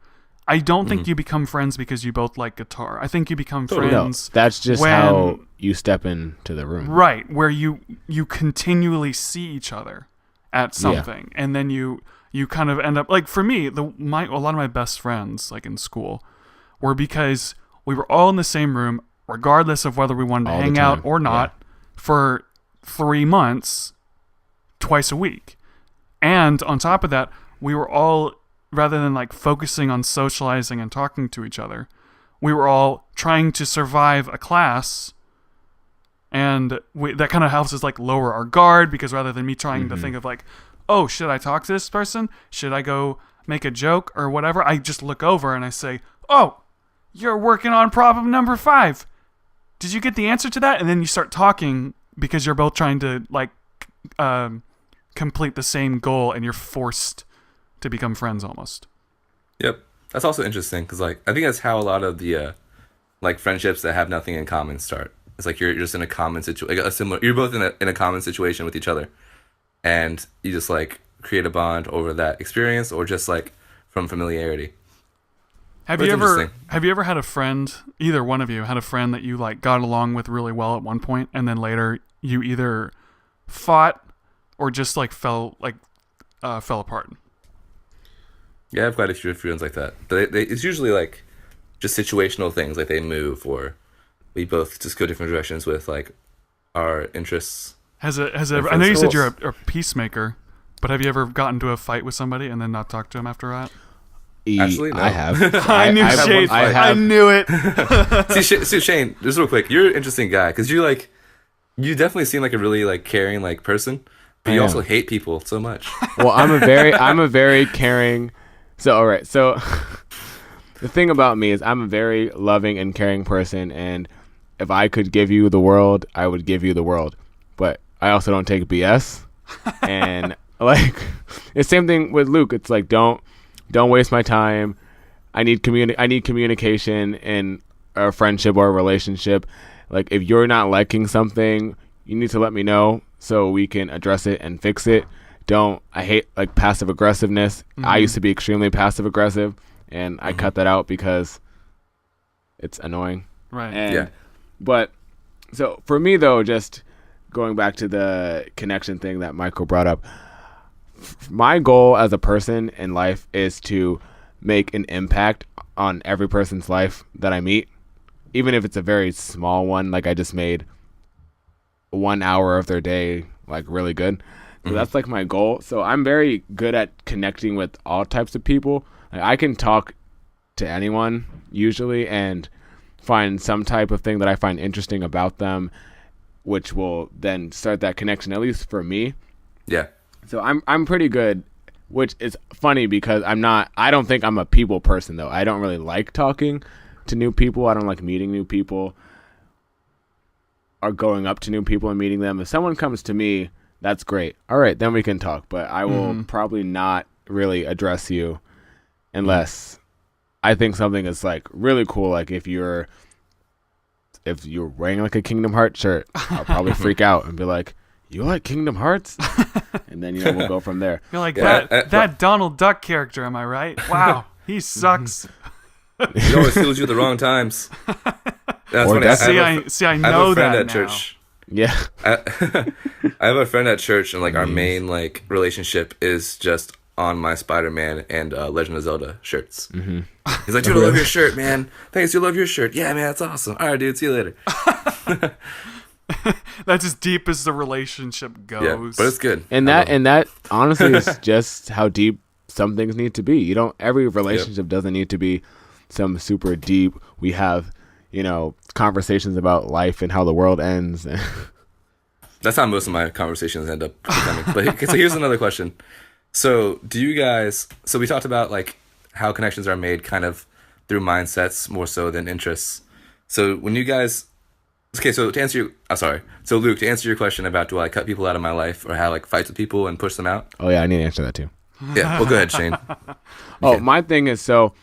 I don't think you become friends because you both like guitar. I think you become friends. No, that's just how you step into the room. Right, where you continually see each other at something, and then you kind of end up like for me, a lot of my best friends like in school were because we were all in the same room, regardless of whether we wanted to hang out or not, for 3 months, twice a week. And on top of that, we were all, rather than like focusing on socializing and talking to each other, we were all trying to survive a class. And that kind of helps us like lower our guard, because rather than me trying to think of like, oh, should I talk to this person? Should I go make a joke or whatever? I just look over and I say, oh, you're working on problem number 5. Did you get the answer to that? And then you start talking because you're both trying to like complete the same goal, and you're forced to become friends almost. Yep. That's also interesting because like I think that's how a lot of the like friendships that have nothing in common start. It's like you're just in a common situation, like you're both in a common situation with each other, and you just like create a bond over that experience or just like from familiarity. Have you ever had a friend, either one of you had a friend that you like got along with really well at one point, and then later you either fought or just like fell apart? Yeah, I have quite a few friends like that. It's usually like just situational things, like they move or we both just go different directions with like our interests. Has it ever? I know you said you're a peacemaker, but have you ever gotten into a fight with somebody and then not talked to them after that? Actually, no. I have. I knew Shayne. I knew it. See, Shayne, just real quick, you're an interesting guy because you definitely seem like a really like caring like person, but you also hate people so much. Well, I'm a very caring. So all right, so the thing about me is I'm a very loving and caring person, and if I could give you the world, I would give you the world. But I also don't take BS, and like it's the same thing with Luke. It's like don't waste my time. I need communication in a friendship or a relationship. Like if you're not liking something, you need to let me know so we can address it and fix it. I hate like passive aggressiveness. I used to be extremely passive aggressive, and I cut that out because it's annoying. Right. But so for me though, just going back to the connection thing that Michael brought up, my goal as a person in life is to make an impact on every person's life that I meet, even if it's a very small one. Like I just made 1 hour of their day like really good. So that's like my goal. So I'm very good at connecting with all types of people. Like, I can talk to anyone usually and find some type of thing that I find interesting about them, which will then start that connection, at least for me. Yeah. So I'm pretty good which is funny because I don't think I'm a people person though. I don't really like talking to new people. I don't like meeting new people or going up to new people and meeting them. If someone comes to me, that's great. All right, then we can talk, but I will probably not really address you unless I think something is like really cool. Like if you're wearing like a Kingdom Hearts shirt, I'll probably freak out and be like, "You like Kingdom Hearts?" And then we'll go from there. You're like that Donald Duck character, am I right? Wow, he sucks. He always fools you at the wrong times. That's funny. I know that at now. church. Yeah. I have a friend at church, and like our main like relationship is just on my Spider-Man and Legend of Zelda shirts. Mm-hmm. He's like, "Dude, I love your shirt, man. Thanks, you love your shirt. Yeah, man, that's awesome. All right, dude, see you later." That's as deep as the relationship goes. Yeah, but it's good. And that honestly is just how deep some things need to be. Every relationship doesn't need to be some super deep. We have, conversations about life and how the world ends. That's how most of my conversations end up becoming. But okay, so here's another question. So do you guys? So we talked about like how connections are made kind of through mindsets more so than interests. So when you guys, okay, so to answer so Luke, to answer your question about do I cut people out of my life or have like fights with people and push them out? Oh yeah, I need to answer that too. Yeah, well, go ahead, Shayne. My thing is I'll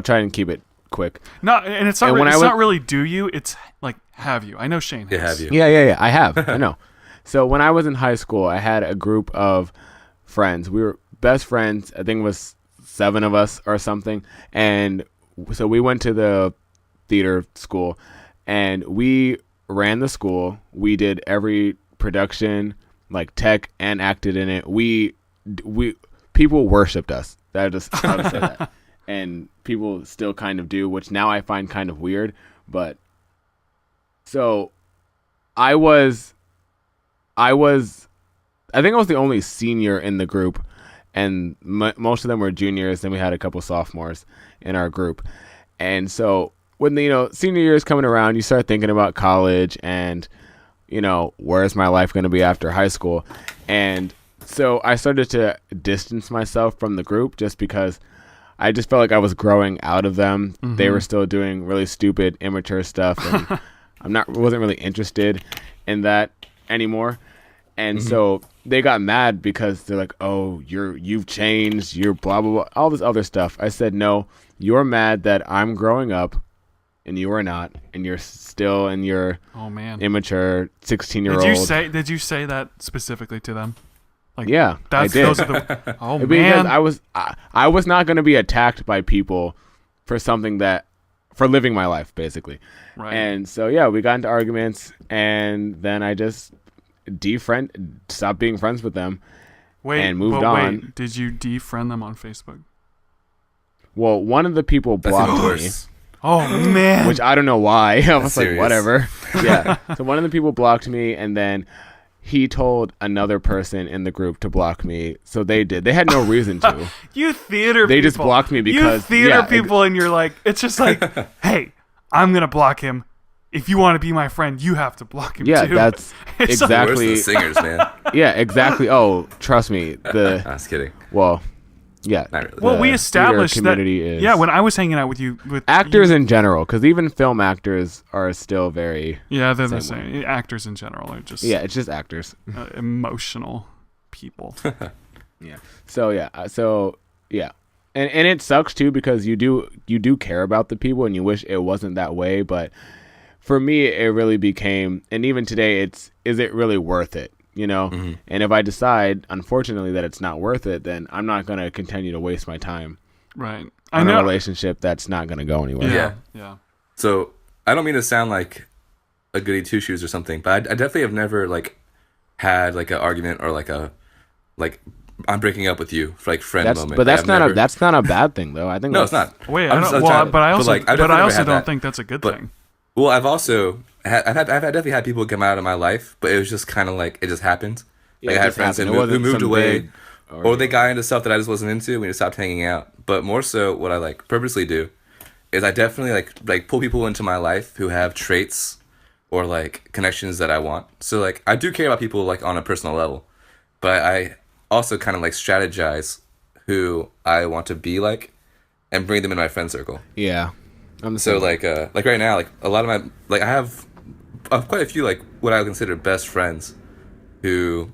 try and keep it quick. No, and it's not. Not really do you. It's like have you. I know Shayne. Yeah, have you? Yeah. I have. I know. So when I was in high school, I had a group of friends. We were best friends. I think it was 7 of us or something. And so we went to the theater school, and we ran the school. We did every production, like tech, and acted in it. We people worshipped us. I'll just say that. And people still kind of do, which now I find kind of weird. But so I think I was the only senior in the group, and most of them were juniors. Then we had a couple sophomores in our group. And so when senior year is coming around, you start thinking about college and where's my life going to be after high school. And so I started to distance myself from the group just because I just felt like I was growing out of them. Mm-hmm. They were still doing really stupid, immature stuff, and wasn't really interested in that anymore. And so they got mad because they're like, "Oh, you've changed, you're blah blah blah," all this other stuff. I said, "No, you're mad that I'm growing up, and you are not, and you're still in your immature 16-year-old." Did you say that specifically to them? Like, yeah, I did. Because I was not going to be attacked by people for something for living my life, basically. Right. And so, yeah, we got into arguments, and then I just stopped being friends with them and moved on. Wait, did you defriend them on Facebook? Well, one of the people blocked me. Oh, man. Which I don't know why. I was serious. Like, whatever. Yeah. So one of the people blocked me, and then he told another person in the group to block me. So they did. They had no reason to. You theater people. They just blocked me because... You theater people, and you're like... It's just like, hey, I'm going to block him. If you want to be my friend, you have to block him too. Yeah, that's exactly... Worse than singers, man. Yeah, exactly. Oh, trust me. I was kidding. Well... Yeah. Not really. Well, we established that. Is, when I was hanging out with you, with actors in general, because even film actors are still very. Yeah, they're the same. Actors in general are just. Yeah, it's just actors. Emotional people. Yeah. So yeah, and it sucks too because you do care about the people and you wish it wasn't that way, but for me it really became, and even today is it really worth it? And if I decide, unfortunately, that it's not worth it, then I'm not going to continue to waste my time right. on a relationship that's not going to go anywhere. Yeah. So I don't mean to sound like a goody two shoes or something, but I definitely have never like had like an argument or like I'm breaking up with you for like friend moment. But that's not a bad thing though. I think no, it's not. Wait, I also don't think that's a good thing. Well, I've definitely had people come out of my life, but it was just kind of like it just happened. Like I had friends who moved away, or they got into stuff that I just wasn't into. We just stopped hanging out. But more so, what I like purposely do is I definitely like pull people into my life who have traits or like connections that I want. So like I do care about people like on a personal level, but also kind of like strategize who I want to be like and bring them in my friend circle. Yeah. I'm the So same. like right now, like a lot of my like I have quite a few like what I would consider best friends who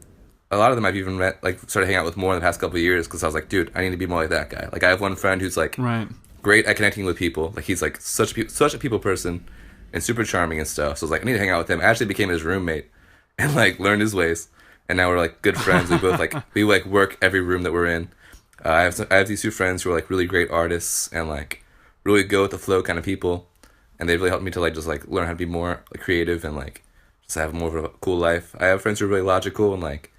a lot of them I've even met like started hanging out with more in the past couple of years because I was like, dude, I need to be more like that guy. Like I have one friend who's like Right. great at connecting with people. Like he's like such a people person and super charming and stuff. So I was like, I need to hang out with him. I actually became his roommate and like learned his ways. And now we're like good friends. We both like we like work every room that we're in. I have these two friends who are like really great artists and like really go with the flow kind of people, and they really helped me to like just like learn how to be more like, creative and like just have more of a cool life. I have friends who are really logical and like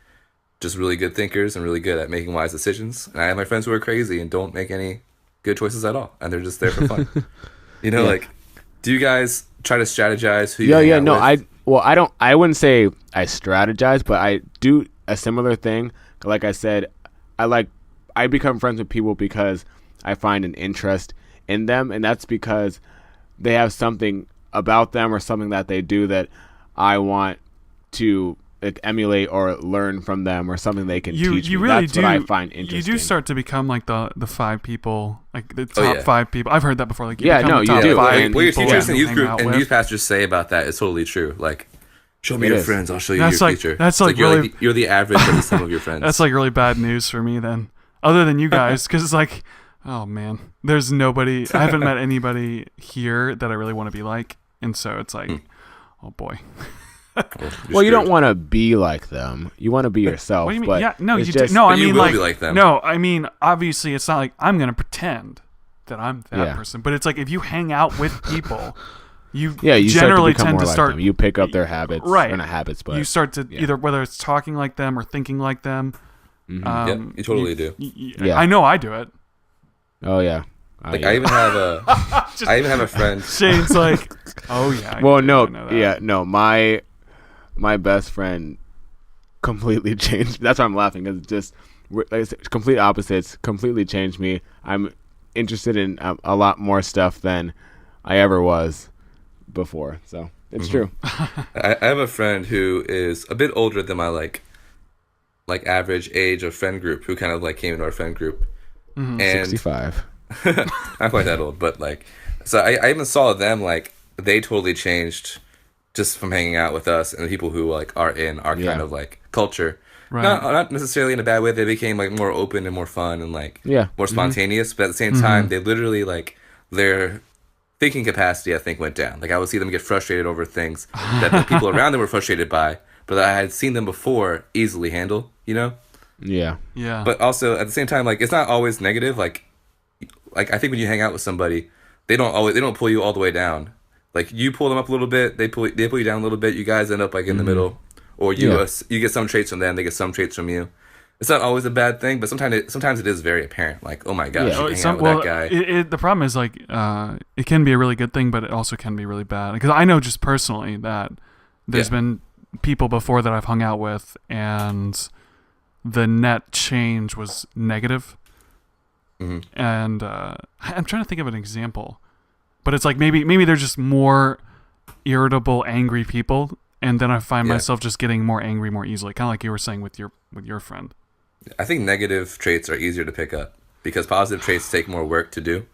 just really good thinkers and really good at making wise decisions. And I have my friends who are crazy and don't make any good choices at all, and they're just there for fun. You know, Yeah. like, do you guys try to strategize who you Yeah, hang yeah, out no, with? I wouldn't say I strategize, but I do a similar thing. Like I said, I become friends with people because I find an interest in them, and that's because they have something about them or something that they do that I want to like, emulate or learn from them, or something they can teach You me. really That's do. what I find interesting. You do start to become like the 5 people, like the Oh, top yeah. 5 people. I've heard that before. Like, you Yeah, become no, the you top do. 5 And- What your people teachers that and you youth hang group out and with. youth pastors say about that is totally true. Like, show me It your is. friends, I'll show you That's your like- future. that's It's like you're really- you're the average of the sum of your friends. That's like really bad news for me then, other than you guys, because it's like, oh man, there's nobody. I haven't met anybody here that I really want to be like, and so it's like, oh boy. Well, you don't want to be like them. You want to be yourself. What do you mean? But Yeah, no, it's you just, do. No, I But you mean will like, be like them. no, I mean obviously it's not like I'm gonna pretend that I'm that Yeah. person, but it's like if you hang out with people, you Yeah, you generally start to become tend more to like start. them. You pick up their habits, Right. Or not habits, but You start to yeah. either whether it's talking like them or thinking like them. Yep, you totally do. Yeah. I know I do it. Oh yeah. Like I even have a friend. Shane's like, oh yeah. Well, I no, know that. yeah, no. My best friend completely changed. That's why I'm laughing. Cause it's just like I said, complete opposites. Completely changed me. I'm interested in a lot more stuff than I ever was before. So it's true. I have a friend who is a bit older than my like average age of friend group, who kind of like came into our friend group, and 65. not quite that old, but like, so I even saw them like they totally changed just from hanging out with us and the people who like are in our Yeah. kind of like culture. Right. Not necessarily in a bad way. They became like more open and more fun and like Yeah. more spontaneous. But at the same time, they literally like their thinking capacity I think went down. Like I would see them get frustrated over things that the people around them were frustrated by, but that I had seen them before easily handle. You know. Yeah. Yeah. But also at the same time, like it's not always negative. Like I think when you hang out with somebody, they don't pull you all the way down. Like you pull them up a little bit, they pull you down a little bit. You guys end up like in the middle, or you get some traits from them, they get some traits from you. It's not always a bad thing, but sometimes it is very apparent. Like oh my gosh, Yeah. you hang out with that guy. The problem is like it can be a really good thing, but it also can be really bad. Because I know just personally that there's been people before that I've hung out with, and the net change was negative. And I'm trying to think of an example, but it's like maybe they're just more irritable, angry people, and then I find myself just getting more angry more easily, kind of like you were saying with your friend. I think negative traits are easier to pick up because positive traits take more work to do,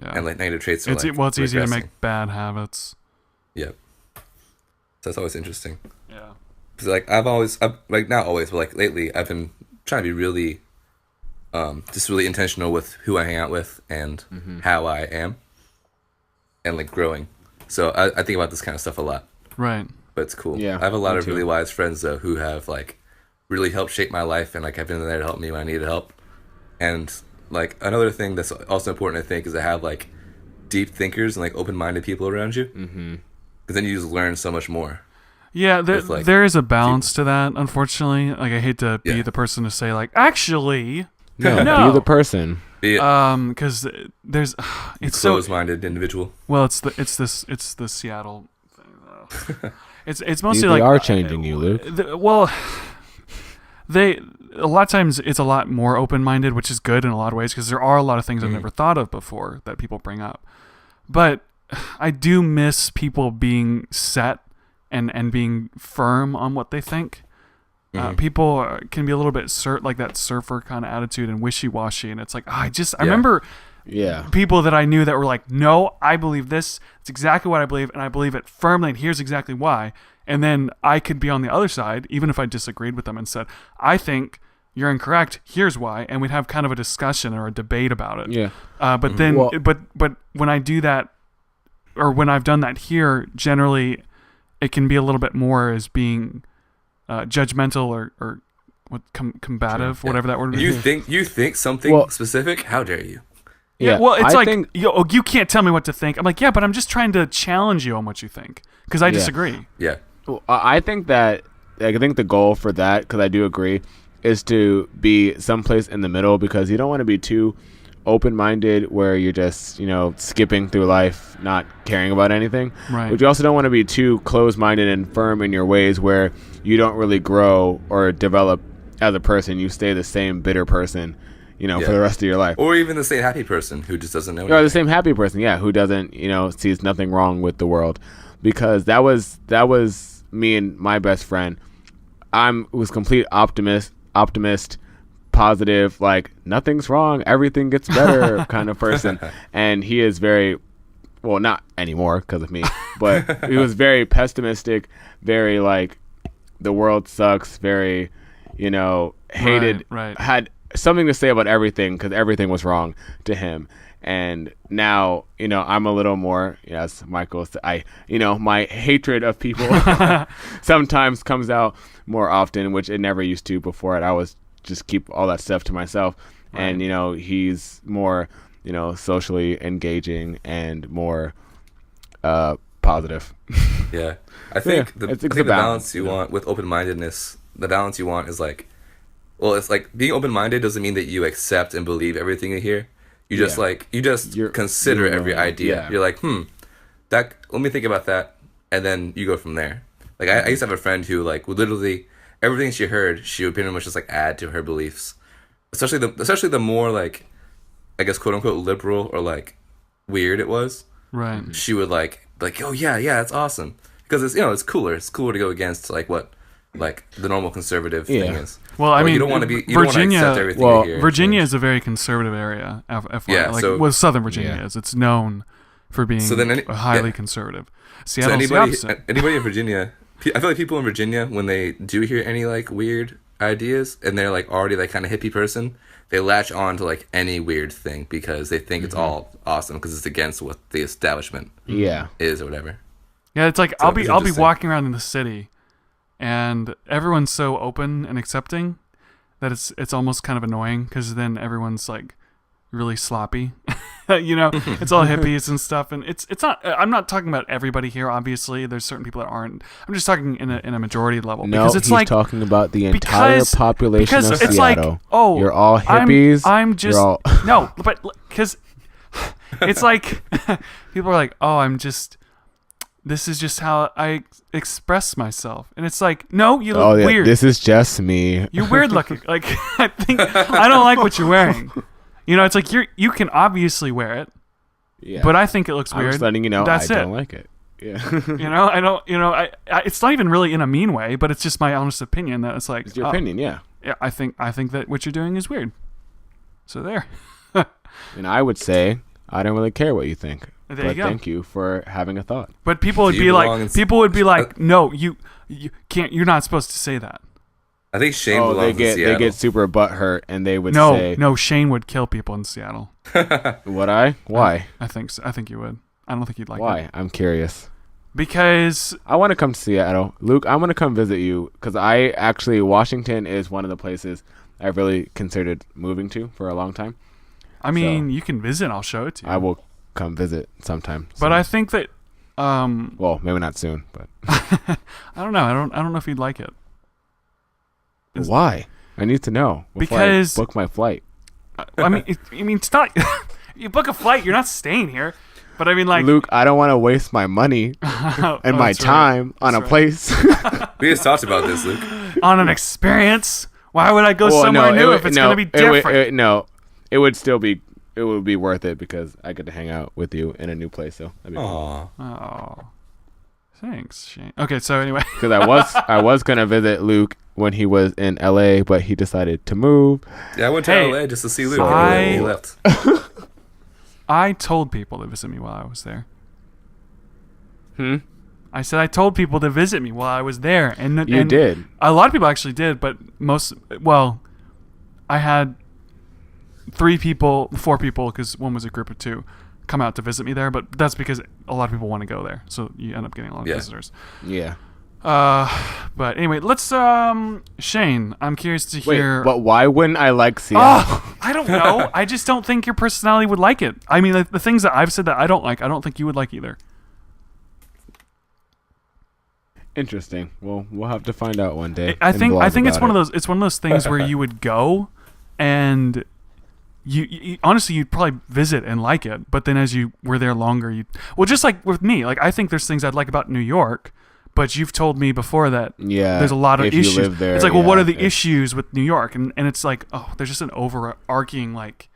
Yeah, and like negative traits are it's like it's easier to regressing. make bad habits. Yep. So that's always interesting. Yeah. Cause like I've like not always, but like lately I've been trying to be really, just really intentional with who I hang out with and how I am, and like growing. So I think about this kind of stuff a lot, Right. but it's cool. Yeah, I have a lot me of too. really wise friends though who have like really helped shape my life, and like have been there to help me when I needed help. And like another thing that's also important I think is to have like deep thinkers and like open-minded people around you, because then you just learn so much more. Yeah, with, like, there is a balance to that, unfortunately. Like I hate to be Yeah. the person to say like, actually, No, No. be the person. Be it because there's it's so closed-minded individual. well, it's the Seattle thing. It's mostly They like are changing you, Luke. They a lot of times it's a lot more open-minded, which is good in a lot of ways because there are a lot of things I've never thought of before that people bring up. But I do miss people being set and being firm on what they think. People can be a little bit like that surfer kind of attitude and wishy-washy, and it's like I remember people that I knew that were like, no, I believe this. It's exactly what I believe, and I believe it firmly, and here's exactly why. And then I could be on the other side, even if I disagreed with them and said, I think you're incorrect, here's why, and we'd have kind of a discussion or a debate about it. Yeah. But then, but when I do that, or when I've done that here, generally it can be a little bit more as being judgmental or what combative, whatever that word is. You think something specific? How dare you? Yeah, well, it's you can't tell me what to think. I'm like, yeah, but I'm just trying to challenge you on what you think because I disagree. Yeah. Well, I think the goal for that, because I do agree, is to be someplace in the middle, because you don't want to be too open-minded where you're just, skipping through life, not caring about anything. Right. But you also don't want to be too closed-minded and firm in your ways where you don't really grow or develop as a person. You stay the same bitter person, for the rest of your life. Or even the same happy person who just doesn't know anything. Or the same happy person, who doesn't, sees nothing wrong with the world. Because that was me and my best friend. Was complete optimist, positive, like nothing's wrong, everything gets better kind of person. And he is very, well, not anymore because of me, but he was very pessimistic, very like the world sucks, very, hated, right. Had something to say about everything because everything was wrong to him. And now, I'm a little more, as Michael said, my hatred of people sometimes comes out more often, which it never used to before it. I was just keep all that stuff to myself. Right. And, he's more, socially engaging and more positive. Yeah. I think the balance you want with open-mindedness, the balance you want is like, well, it's like being open-minded doesn't mean that you accept and believe everything you hear. You just consider every idea. Yeah. You're like, let me think about that, and then you go from there. Like I used to have a friend who like would literally everything she heard, she would pretty much just like add to her beliefs. Especially the more like, I guess quote unquote liberal or like weird it was. Right. She would like oh yeah that's awesome, because it's it's cooler. It's cooler to go against like what like the normal conservative thing is. Well, I mean, you don't want to be Virginia. Accept everything you hear. Virginia is a very conservative area. Southern Virginia is. It's known for being highly conservative. Seattle's the opposite. Anybody in Virginia, I feel like people in Virginia, when they do hear any like weird ideas and they're like already like kind of hippie person, they latch on to like any weird thing because they think it's all awesome because it's against what the establishment is or whatever. Yeah, it's like I'll be walking around in the city. And everyone's so open and accepting that it's almost kind of annoying because then everyone's like really sloppy. It's all hippies and stuff, and it's not. I'm not talking about everybody here. Obviously, there's certain people that aren't. I'm just talking in a majority level. No, because he's talking about the entire population of Seattle. Like, oh, you're all hippies. I'm just no, but because it's like people are like, oh, this is just how I express myself. And it's like, no, you look weird. This is just me. You're weird looking. Like, I don't like what you're wearing. It's like you can obviously wear it. Yeah. But I think it looks weird. I'm just letting you know I don't like it. Yeah. I don't, it's not even really in a mean way, but it's just my honest opinion that it's like. It's your opinion, yeah. Yeah, I think that what you're doing is weird. So there. And I would say, I don't really care what you think. There you go. Thank you for having a thought. But people would be like, no, you can't. You're not supposed to say that. I think Shayne belongs in Seattle. They get super butthurt and they would say, no, Shayne would kill people in Seattle. Would I? Why? I think so. I think you would. I don't think you'd like it. Why? I'm curious. Because I want to come to Seattle. Luke, I want to come visit you because Washington is one of the places I've really considered moving to for a long time. I mean, you can visit. I'll show it to you. I will come visit sometime soon. But I think that well, maybe not soon, but I don't know. I don't know if you'd like it. Why? I need to know because I book my flight. I mean, it's not. You book a flight, you're not staying here. But I mean, like, Luke, I don't want to waste my money and my time on a place. We just talked about this, Luke. On an experience. Why would I go somewhere new if it's going to be different? It would still be. It would be worth it because I get to hang out with you in a new place. So that'd be cool. Oh, thanks, Shayne. Okay, so anyway, because I was gonna visit Luke when he was in LA, but he decided to move. Yeah, I went to LA just to see Luke. So And he left. I told people to visit me while I was there. Hmm? I said I told people to visit me while I was there, and You did. A lot of people actually did, but I had 4 people, because one was a group of 2, come out to visit me there. But that's because a lot of people want to go there, so you end up getting a lot of visitors. Yeah. But anyway, let's Shayne, I'm curious to hear. But why wouldn't I like Seattle? Oh, I don't know. I just don't think your personality would like it. I mean, the things that I've said that I don't like, I don't think you would like either. Interesting. Well, we'll have to find out one day. I think it's one of those things where you would go, and you honestly you'd probably visit and like it, but then as you were there longer, just like with me, like I think there's things I'd like about New York, but you've told me before that there's a lot of issues. You live there, it's like, well, what are the issues with New York? And it's like, oh, there's just an overarching like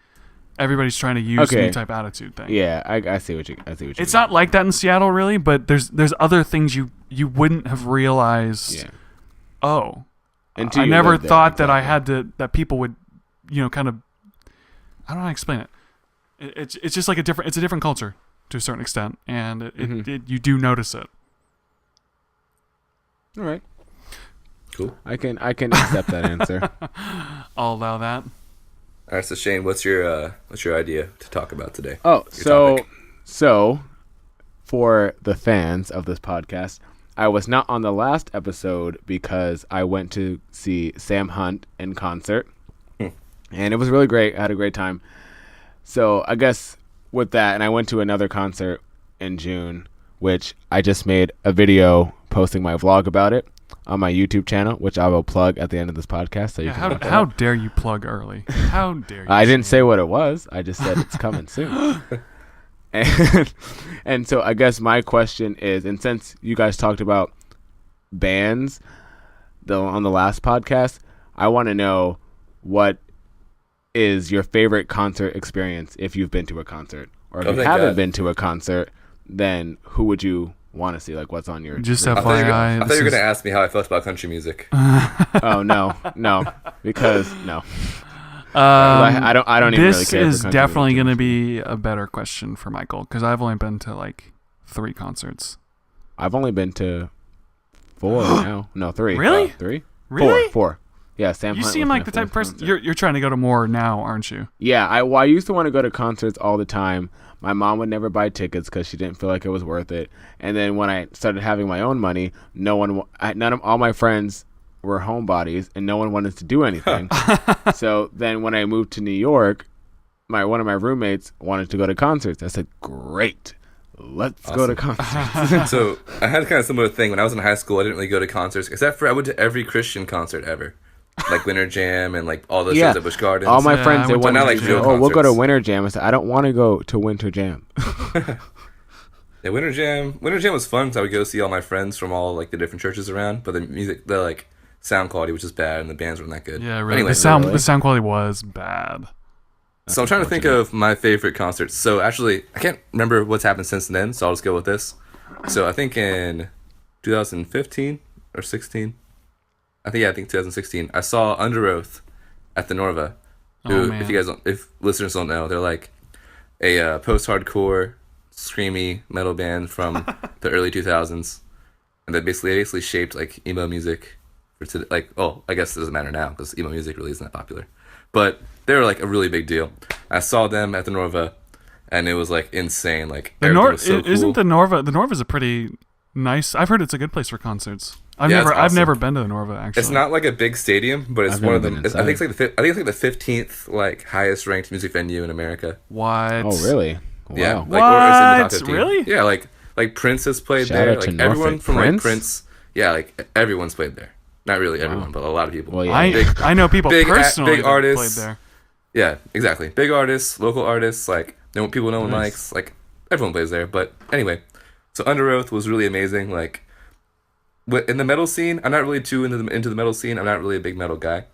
everybody's trying to use me type attitude thing. Yeah, I see what you. It's not like that in Seattle, really, but there's other things you wouldn't have realized. Yeah. Oh, Until I you never lived there, thought that exactly. I had to. That people would, kind of. I don't know how to explain it. It's just like it's a different culture to a certain extent, and you do notice it. All right. Cool. I can accept that answer. I'll allow that. All right, so Shayne, what's your idea to talk about today? Oh, Your topic. so for the fans of this podcast, I was not on the last episode because I went to see Sam Hunt in concert, and it was really great. I had a great time. So I guess with that, and I went to another concert in June, which I just made a video posting my vlog about it on my YouTube channel, which I will plug at the end of this podcast. So you can look that How up. dare you plug early? How dare you? I didn't say what it was. I just said it's coming soon. And so I guess my question is, and since you guys talked about bands on the last podcast, I want to know what is your favorite concert experience if you've been to a concert, or if you haven't been to a concert, then who would you want to see? Like, what's on your just list? FYI? I thought you were going to ask me how I felt about country music. Oh no, because no. I don't even really This care. is for country definitely music. going to be a better question for Michael, because I've only been to like 3 concerts. I've only been to 4 now. No, 3. Really? 3? Really? 4. Yeah, Sam You Hunt seem was like my the type of fourth person concert. you're trying to go to more now, aren't you? Yeah, I used to want to go to concerts all the time. My mom would never buy tickets because she didn't feel like it was worth it. And then when I started having my own money, none of all my friends were homebodies, and no one wanted to do anything. So then when I moved to New York, one of my roommates wanted to go to concerts. I said, "Great, let's go to concerts." So I had kind of similar thing. When I was in high school, I didn't really go to concerts, except for I went to every Christian concert ever. Like Winter Jam and like all those shows at Busch Gardens. All my Yeah, friends, I they went to wanted like to real go, we'll go to concerts. Winter Jam. I said, I don't want to go to Winter Jam. Yeah, Winter Jam was fun because I would go see all my friends from all like the different churches around. But the like sound quality was just bad, and the bands weren't that good. Yeah, But really. anyway, The sound quality was bad. so I'm trying to think of my favorite concerts. So actually, I can't remember what's happened since then. So I'll just go with this. So I think in 2015 or 16. I think 2016. I saw Under Oath at the Norva. Who, man. if listeners don't know, they're like a post-hardcore, screamy metal band from the early 2000s, and they basically shaped like emo music for today. Like, I guess it doesn't matter now because emo music really isn't that popular, but they were like a really big deal. I saw them at the Norva, and it was like insane. Like everything was so cool. Isn't the Norva? The Norva's a pretty nice. I've heard it's a good place for concerts. I've awesome. never been to the Norva actually. It's not like a big stadium, but it's I've one never of them. been I think it's like the 15th like highest ranked music venue in America. What? Oh, really? Wow. Yeah, like, or it's in the top What? 15. Really? Yeah, like Prince has played Shout there. out to Like everyone Norfolk from Prince? like Prince. Yeah, like everyone's played there. Not really everyone, but a lot of people. Well, yeah. I know people personally big that artists. played there. Yeah, exactly. Big artists, local artists, like people no one Nice. likes. Like everyone plays there. But anyway, so Under Oath was really amazing. Like in the metal scene, I'm not really too into the metal scene. I'm not really a big metal guy.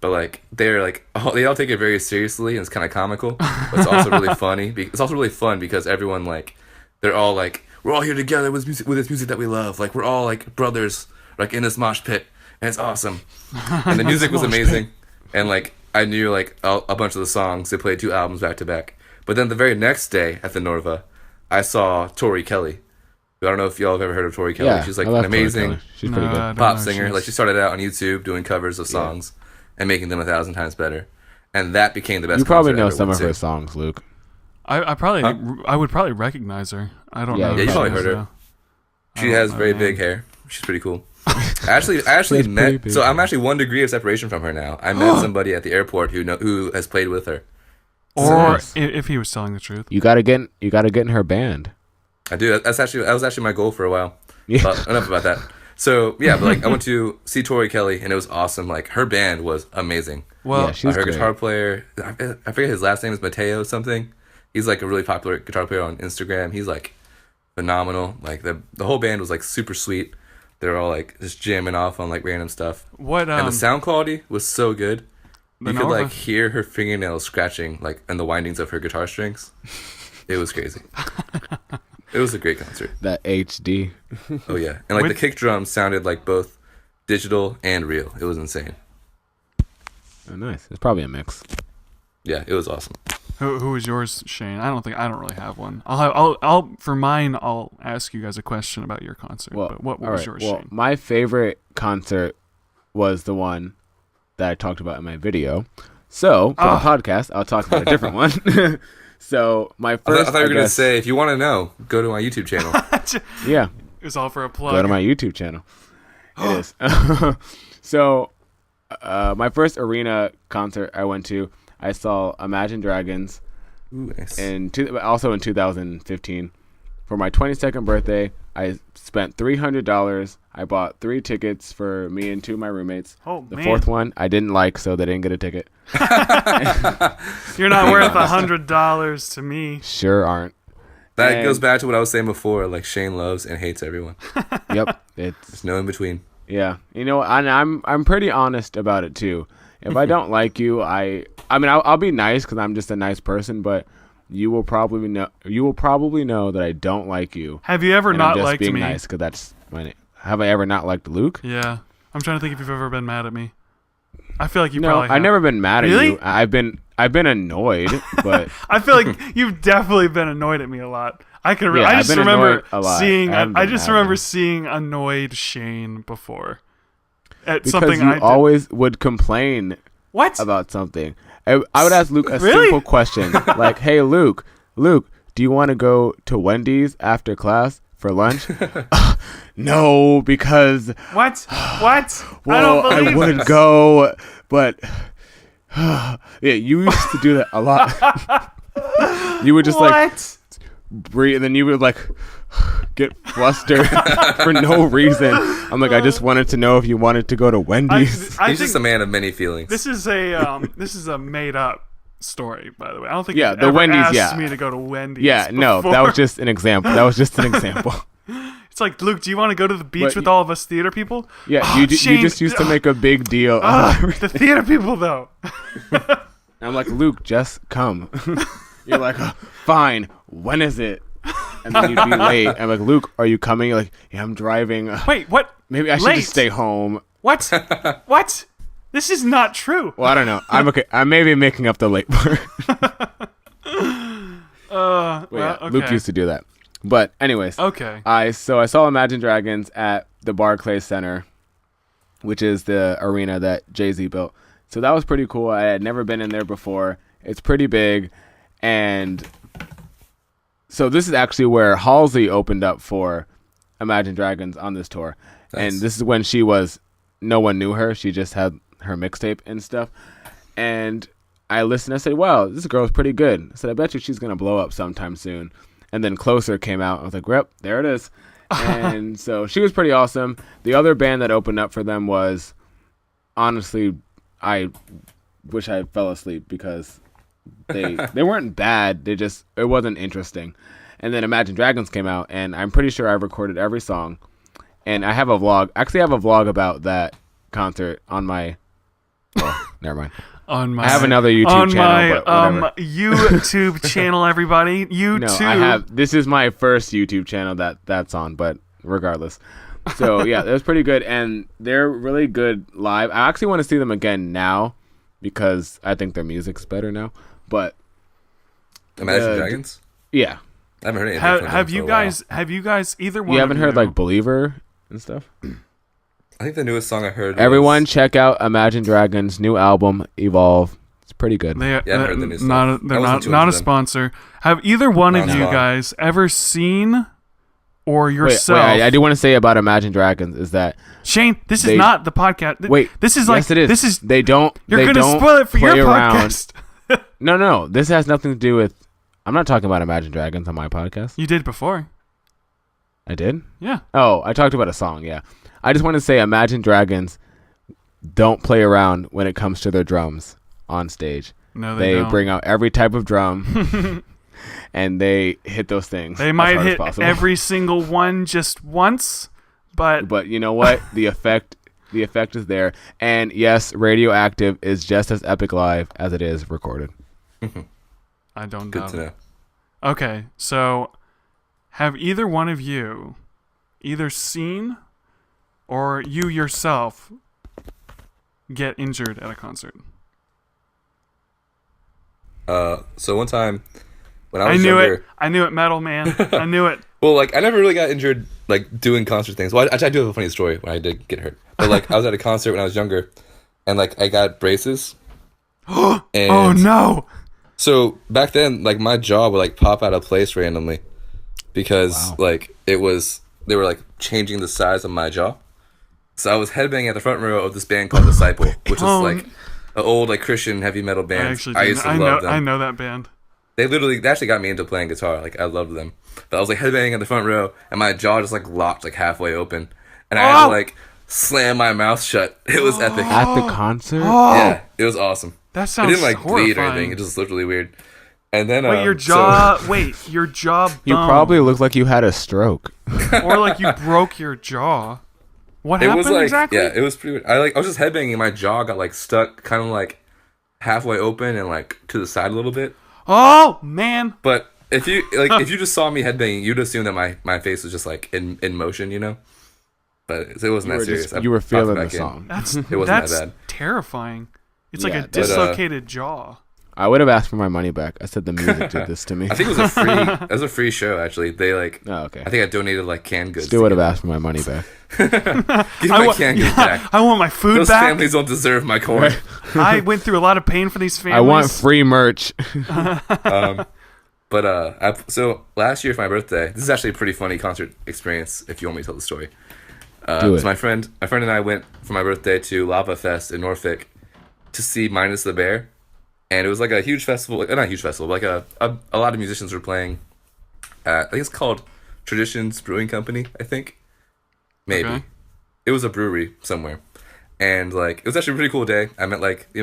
But like they're like they all take it very seriously, and it's kind of comical. But it's also really funny. It's also really fun because everyone like they're all like we're all here together with this music that we love. Like we're all like brothers like in this mosh pit, and it's awesome. And the music was amazing, and like I knew like a bunch of the songs. They played 2 albums back to back. But then the very next day at the Norva, I saw Tori Kelly. I don't know if y'all have ever heard of Tori Kelly. Yeah, She's like I an love amazing Tori Kelly. She's pretty good. pop singer. Like she started out on YouTube doing covers of songs and making them 1,000 times better. And that became the best. You probably concert I know ever some went of her to. songs, Luke. I would probably recognize her. I don't know. Yeah, if you she probably was, heard her. though. She has very big hair. She's pretty cool. I actually pretty met. big So I'm actually 1 degree of separation from her now. I met somebody at the airport who has played with her. Or Nice. if he was telling the truth. You gotta get in her band. I do. That was actually my goal for a while. Yeah. But enough about that. So yeah, but like I went to see Tori Kelly and it was awesome. Like her band was amazing. Well, Yeah, she's Her great. guitar player, I forget his last name is Mateo something. He's like a really popular guitar player on Instagram. He's like phenomenal. Like the whole band was like super sweet. They're all like just jamming off on like random stuff. what And the sound quality was so good. The You could Norva? like hear her fingernails scratching like in the windings of her guitar strings. It was crazy. It was a great concert. That HD. Oh yeah, and like With- the kick drums sounded like both digital and real. It was insane. Oh, nice. It's probably a mix. Yeah, it was awesome. Who was yours, Shane? I don't really have one. I'll for mine. I'll ask you guys a question about your concert. Well, but what all was right. yours, Well, Shane? my favorite concert was the one that I talked about in my video. So for the podcast, I'll talk about a different one. So my I first, thought you were gonna guess- say, if you want to know, go to my YouTube channel. yeah, It was all for a plug. go to my YouTube channel. It is. So my first arena concert I went to, I saw Imagine Dragons Ooh, nice. also in 2015. For my 22nd birthday, I spent $300. I bought 3 tickets for me and 2 of my roommates. Oh, The man. 4th one I didn't like, so they didn't get a ticket. You're not worth $100 to me. Sure aren't. That and- goes back to what I was saying before. Like Shane loves and hates everyone. Yep, it's There's no in between. yeah. You know, and I'm pretty honest about it too. If I don't like you, I mean I'll be nice because I'm just a nice person, but you will probably know that I don't like you. Have you ever And I'm not just liked being me? nice because that's my name. Have I ever not liked Luke? Yeah. I'm trying to think if you've ever been mad at me. I feel like you No, probably have. I've never been mad Really? at you. I've been annoyed, but I feel like you've definitely been annoyed at me a lot. I can. Yeah, I I've just been remember annoyed a lot. seeing. I haven't I been just mad, remember man. seeing annoyed Shane before. At because something you I did. always would complain What? about something. I would ask Luke a Really? simple question like, "Hey, Luke, do you want to go to Wendy's after class for lunch?" No, because What? What? well, I don't believe would this. go, but yeah, you used to do that a lot. You would just like What? breathe, and then you would like get flustered for no reason. I'm like, I just wanted to know if you wanted to go to Wendy's. I He's think just a man of many feelings. this is a made up story, by the way. I don't think Yeah, you've the ever Wendy's, asked yeah. me to go to Wendy's. Yeah, no, that before. was just an example. That was just an example. It's like, Luke, do you want to go to the beach But with you- all of us theater people? Yeah, Oh, you Shane, just used to make a big deal. the theater people, though. I'm like, Luke, just come. You're like, "Oh, fine. When is it?" And then you'd be late. I'm like, Luke, are you coming? You're like, yeah, I'm driving. Wait, what? Maybe I should late? just stay home. What? What? This is not true. Well, I don't know. I'm okay. I may be making up the late part. Well, Yeah, okay. Luke used to do that. But anyways, Okay. I saw Imagine Dragons at the Barclays Center, which is the arena that Jay-Z built. So that was pretty cool. I had never been in there before. It's pretty big, and so this is actually where Halsey opened up for Imagine Dragons on this tour. Nice. And this is when no one knew her. She just had her mixtape and stuff. And I listened. I said, wow, this girl's pretty good. I said, I bet you she's going to blow up sometime soon. And then Closer came out. I was like, yep, there it is. And so she was pretty awesome. The other band that opened up for them was, honestly, I wish I fell asleep because they weren't bad. It wasn't interesting. And then Imagine Dragons came out, and I'm pretty sure I recorded every song. And I have a vlog. Actually, I have a vlog about that concert on my. Oh, never mind. I have another YouTube channel, but whatever. YouTube channel, everybody. YouTube. No, I have. This is my first YouTube channel that's on, but regardless. So yeah, that was pretty good, and they're really good live. I actually want to see them again now because I think their music's better now. But Imagine Dragons. Yeah, I haven't heard anything. Have you guys? Have you guys either one? You haven't of heard like Believer and stuff? I think the newest song I heard. Everyone, check out Imagine Dragons' new album, Evolve. It's pretty good. They, I haven't heard the new stuff. they're I wasn't not too a into them. sponsor. Have either one of you Not. guys ever seen or Wait, yourself? I do want to say about Imagine Dragons is that Shane, this They- is not the podcast. wait, this is like yes, it is. this is. They don't. You're they gonna don't spoil it for your play around. podcast. No. This has nothing to do with. I'm not talking about Imagine Dragons on my podcast. You did before. I did. Yeah. Oh, I talked about a song. Yeah, I just want to say Imagine Dragons don't play around when it comes to their drums on stage. No, They don't. bring out every type of drum, and they hit those things. They as might hard as hit possible. every single one just once, but But you know what? The effect is there. And yes, Radioactive is just as epic live as it is recorded. I don't Good know. to know. Okay, so have either one of you either seen or you yourself get injured at a concert? So one time when I I was knew younger, it. I knew it, metal man. I knew it. well, like I never really got injured like doing concert things. Well, actually, I do have a funny story when I did get hurt. But like I was at a concert when I was younger, and like I got braces. And Oh no! So back then, like my jaw would like pop out of place randomly because like they were like changing the size of my jaw. So I was headbanging at the front row of this band called Disciple, which is like an old like Christian heavy metal I band. actually I didn't. used to I love know. them. I know that band. They actually got me into playing guitar. Like I loved them. But I was like headbanging at the front row, and my jaw just like locked like halfway open, and I had to like slam my mouth shut. It was epic. At the concert? Yeah, it was awesome. That It sounds didn't like bleed or horrifying. anything. It just looked really weird. And then Wait, your jaw. Wait, your jaw. You bone. probably look like you had a stroke. or like you broke your jaw. What it happened was like exactly? yeah, it was pretty weird. I was just headbanging, and my jaw got like stuck, kind of like halfway open and like to the side a little bit. Oh man! But if you if you just saw me headbanging, you'd assume that my face was just like in motion, you know. But it wasn't that serious. You were popped it feeling the back in. song. That's It wasn't that's that bad. terrifying. It's Yeah, like a but, dislocated jaw. I would have asked for my money back. I said the music did this to me. I think it was a free. It was a free show actually. They like. Oh, okay. I think I donated like canned goods. Still would have asked for my money back. Give my canned goods back. I want my food Those back. families don't deserve my corn. I went through a lot of pain for these families. I want free merch. But so last year for my birthday, this is actually a pretty funny concert experience. If you want me to tell the story, Do it. so my friend and I went for my birthday to Lava Fest in Norfolk to see Minus the Bear, and it was like a huge festival, not a huge festival, but like a lot of musicians were playing. I think it's called Traditions Brewing Company. I think maybe Okay. it was a brewery somewhere, and like it was actually a pretty cool day. I met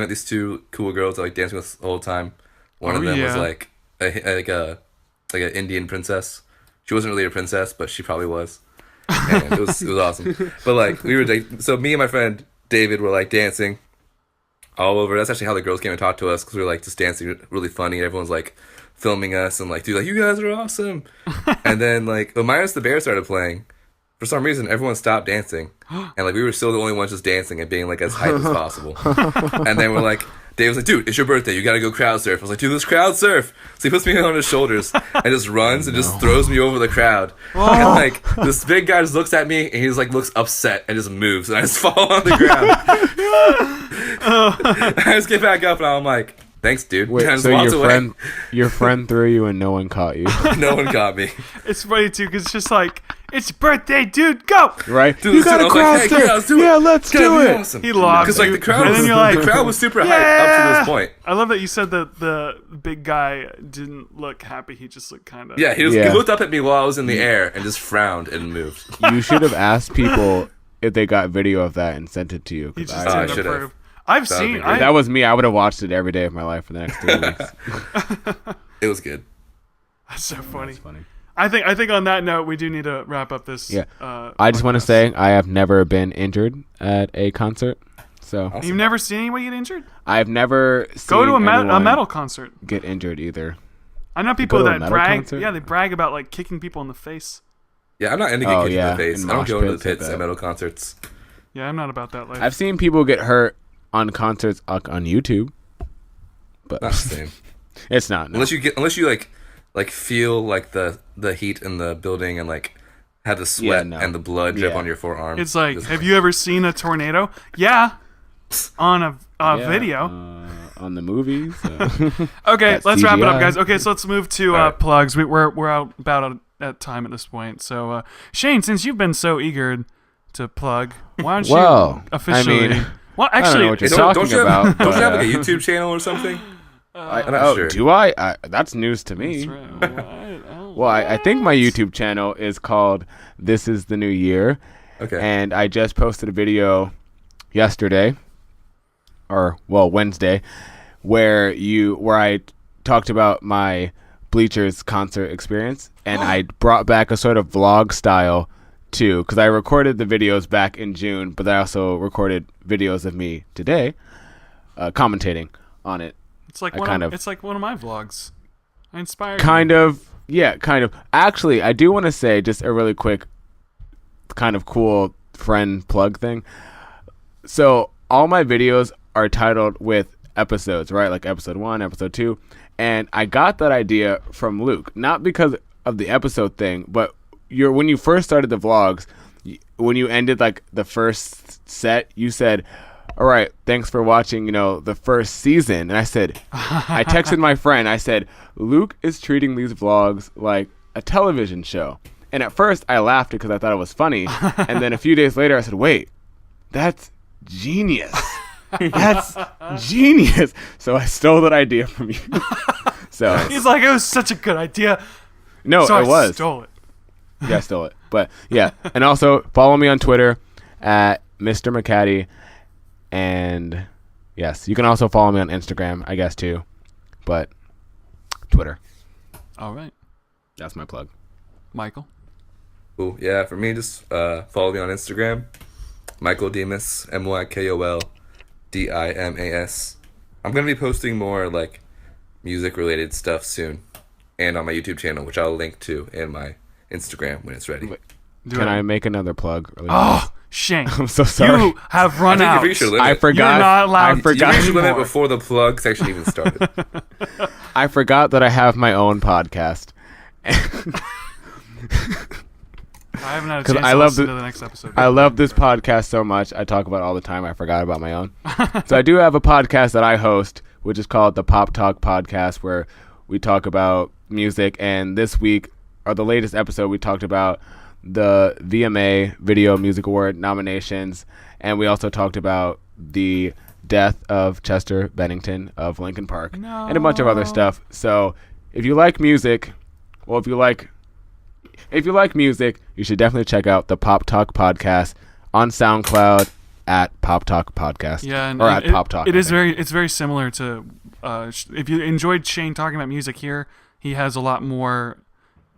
these two cool girls that like dancing with us the whole time. One Oh, of them was yeah. like an Indian princess. She wasn't really a princess, but she probably was. And it was awesome. But like so me and my friend David were like dancing all over. That's actually how the girls came and talked to us because we were like just dancing really funny. Everyone's like filming us and like, dude, like you guys are awesome. And then like when Minus the Bear started playing, for some reason everyone stopped dancing, and like we were still the only ones just dancing and being like as hype as possible. And then we're like, Dave was like, dude, it's your birthday, you gotta go crowd surf. I was like, dude, let's crowd surf. So he puts me on his shoulders and just runs and just throws me over the crowd. And like this big guy just looks at me and he's like looks upset and just moves, and I just fall on the ground. I just get back up and I'm like, thanks, dude. Wait, and I just so walked away. your friend threw you and no one caught you, No one got me. It's funny too because it's just like it's your birthday, dude. Go. right? Dude, You listen, gotta I was crowd like, hey, surf. yeah, let's do it. Yeah, let's It's gonna do be it. awesome. He lost. Because like the crowd And was, then you're like, the crowd was super hyped up to this point. I love that you said that the big guy didn't look happy. He just looked kind of. Yeah, he Yeah. looked up at me while I was in the air and just frowned and moved. You should have asked people if they got video of that and sent it to you. He 'cause just I didn't should've. approve. I've That would've seen. been great. if that was me, I would have watched it every day of my life for the next 3 weeks. It was good. That's so funny. That's funny. I think on that note, we do need to wrap up this. Yeah. I just want to podcast. say I have never been injured at a concert. So Awesome. You've never seen anybody get injured? I've never seen Go to a anyone metal concert. get injured either. I know people go to a that metal brag. concert? Yeah, they brag about like kicking people in the face. Yeah, I'm not into getting kicked in yeah, the face. in I don't mosh go into the pits, I pits at bet. metal concerts. Yeah, I'm not about that life. I've seen people get hurt on concerts on YouTube, but Not the same. it's not. No. Unless you like feel like the heat in the building and like have the sweat no. and the blood drip Yeah. on your forearm. It's like, have you ever seen a tornado? Yeah, on a Yeah, video. on the movies. Okay, That's let's wrap it up, CGI. guys. Okay, so let's move to All right. plugs. We're out about at time at this point. So, Shayne, since you've been so eager to plug, why don't Well, you officially? I mean, well, I don't actually, know what you're Hey, talking you about. have, don't you have but, like a YouTube channel or something? I'm not oh, sure. do I? That's news to me. That's right. Well, I think my YouTube channel is called This Is the New Year, Okay. and I just posted a video yesterday, or Wednesday, where I talked about my Bleachers concert experience, and I brought back a sort of vlog style too, because I recorded the videos back in June, but I also recorded videos of me today, commentating on it. It's like it's like one of my vlogs. I inspired you. Kind of. Actually, I do want to say just a really quick, kind of cool friend plug thing. So all my videos are titled with episodes, right? Like episode 1, episode 2. And I got that idea from Luke, not because of the episode thing, but when you first started the vlogs, when you ended like the first set, you said, all right, thanks for watching, the first season. And I said, I texted my friend, I said, Luke is treating these vlogs like a television show. And at first I laughed because I thought it was funny. And then a few days later I said, wait, that's genius. That's genius. So I stole that idea from you. So He's like, it was such a good idea. no, So it was. stole it. Yeah, I stole it. But yeah. And also follow me on Twitter at Mr. McCaddy. And yes, you can also follow me on Instagram, I guess, too. But Twitter. All right, That's my plug. Michael. Cool. Yeah, for me, just follow me on Instagram. Michael Dimas, MyKolDimas. I'm going to be posting more like music related stuff soon. And on my YouTube channel, which I'll link to in my Instagram when it's ready. Can I make another plug? Really Oh, Shayne. I'm so sorry. You have run I think out. you should limit. I forgot. You're not allowed I forgot. You should limit anymore. before the plug section even started. I forgot that I have my own podcast. I haven't had a 'Cause chance I to love listen the- to the next episode. I love this podcast so much. I talk about it all the time. I forgot about my own. So I do have a podcast that I host, which is called the Pop Talk Podcast, where we talk about music. And this week, or the latest episode, we talked about the VMA Video Music Award nominations. And we also talked about the death of Chester Bennington of Linkin Park and a bunch of other stuff. So if you like music, if you like music, you should definitely check out the Pop Talk Podcast on SoundCloud at Pop Talk Podcast. Yeah, and or at Pop Talk. It I is think. it's very similar to if you enjoyed Shayne talking about music here, he has a lot more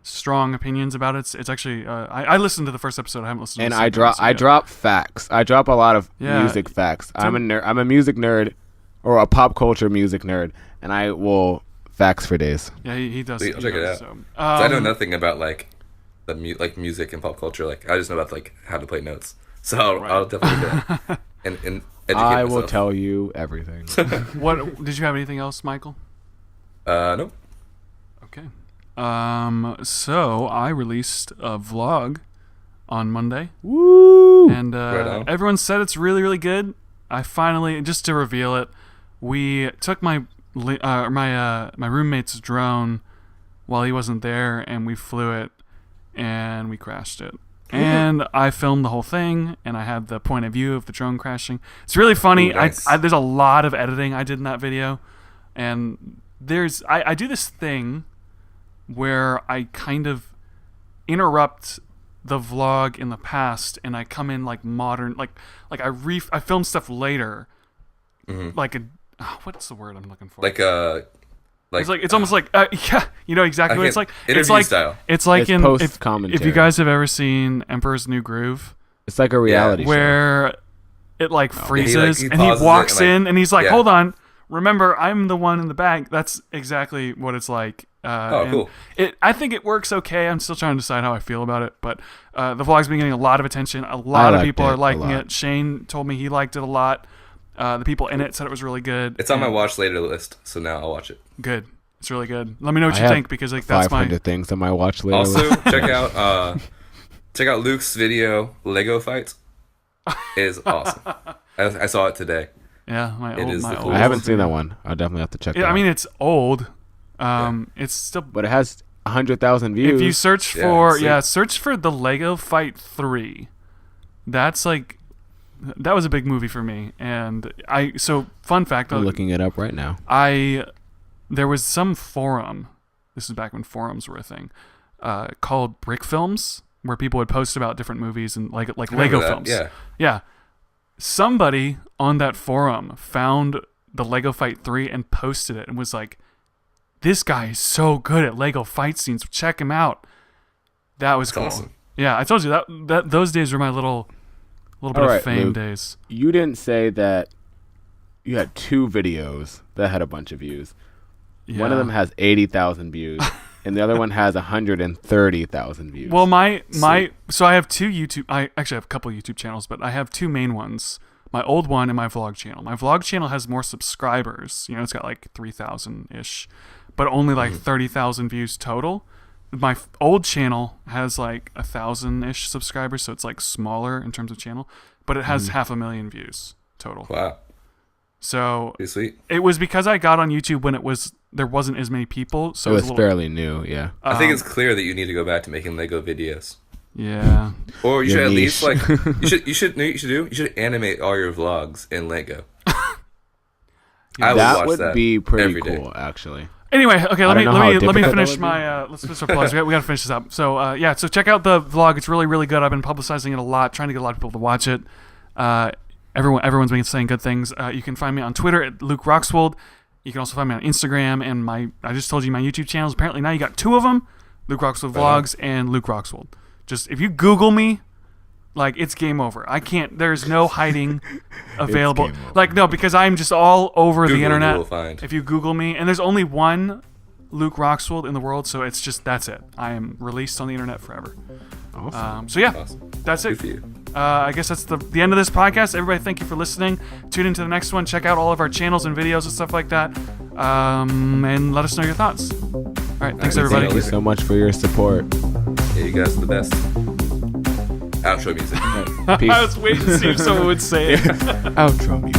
strong opinions about it. It's actually I listened to the first episode. I haven't listened to And the I second episode yet. drop facts. I drop a lot of Yeah. music facts. I'm a nerd. I'm a music nerd, or a pop culture music nerd, and I will facts for days. Yeah, he does. Sweet, I'll he check it does, out. So, I know nothing about like the music and pop culture. Like I just know about like how to play notes. So I'll definitely do that and educate I myself. will tell you everything. What did you have anything else, Michael? Nope. Okay. So I released a vlog on Monday, Woo! and Right on. everyone said it's really, really good. I finally, just to reveal it, we took my roommate's drone while he wasn't there, and we flew it, and we crashed it. And I filmed the whole thing, and I had the point of view of the drone crashing. It's really funny. Ooh, nice. There's a lot of editing I did in that video, and I do this thing where I kind of interrupt the vlog in the past, and I come in like modern, like I film stuff later, like what's the word I'm looking for? It's almost like yeah, you know exactly what it's like. It's interview like style. It's like It's in post-commentary. if you guys have ever seen Emperor's New Groove, It's like a reality show. where it like freezes he and he pauses it walks and, like, in and he's like, yeah. hold on, remember I'm the one in the back. That's exactly what it's like Oh, cool. I think it works okay. I'm still trying to decide how I feel about it, but the vlog's been getting a lot of attention. A lot of people are liking it. Shayne told me he liked it a lot. The people in it said it was really good. It's on my watch later list, so now I'll watch it. Good. It's really good. Let me know what you think, because like that's 500 things on my watch later. Also, check out Luke's video. Lego fights is awesome. I saw it today. Yeah, I haven't seen that one. I'll definitely have to check it out. I mean, it's old. It's still, but it has 100,000 views. if you search for search for the Lego Fight 3. That was a big movie for me, and fun fact. I'm looking it up right now. There was some forum. This is back when forums were a thing, called Brick Films, where people would post about different movies and like Lego films. Yeah. Somebody on that forum found the Lego Fight 3 and posted it and was like, "This guy is so good at Lego fight scenes. Check him out." That was cool. Awesome. Yeah, I told you that those days were my little bit of fame, Luke, days. You didn't say that you had 2 videos that had a bunch of views. Yeah. One of them has 80,000 views, and the other one has 130,000 views. Well, so I have 2 YouTube. I actually have a couple YouTube channels, but I have 2 main ones. My old one and my vlog channel. My vlog channel has more subscribers. It's got like 3,000 ish, but only like 30,000 views total. My old channel has like 1,000 ish subscribers, so it's like smaller in terms of channel, but it has 500,000 views total. Wow. So pretty sweet. It was because I got on YouTube when there wasn't as many people, so it was fairly new. Yeah, I think it's clear that you need to go back to making Lego videos. Yeah, or you should at least you should animate all your vlogs in Lego. That would be pretty cool, actually. Anyway, okay, let me finish my let's finish our plugs. We got to finish this up. So so check out the vlog. It's really, really good. I've been publicizing it a lot, trying to get a lot of people to watch it. Everyone's been saying good things. You can find me on Twitter at Luke Roxwold. You can also find me on Instagram and I just told you my YouTube channels. Apparently now you got 2 of them: Luke Roxwold Vlogs and Luke Roxwold. Just if you Google me, it's game over. I can't. There's no hiding available. No, because I'm just all over the internet. You will find. If you Google me, and there's only one Luke Roxwold in the world, so it's just that's it. I am released on the internet forever. Awesome. That's it. Good for you. I guess that's the end of this podcast. Everybody, thank you for listening. Tune into the next one. Check out all of our channels and videos and stuff like that, and let us know your thoughts. All right, thanks everybody. Thank you so much for your support. Yeah, you guys are the best. Outro music. Peace. I was waiting to see if someone would say it. Outro music.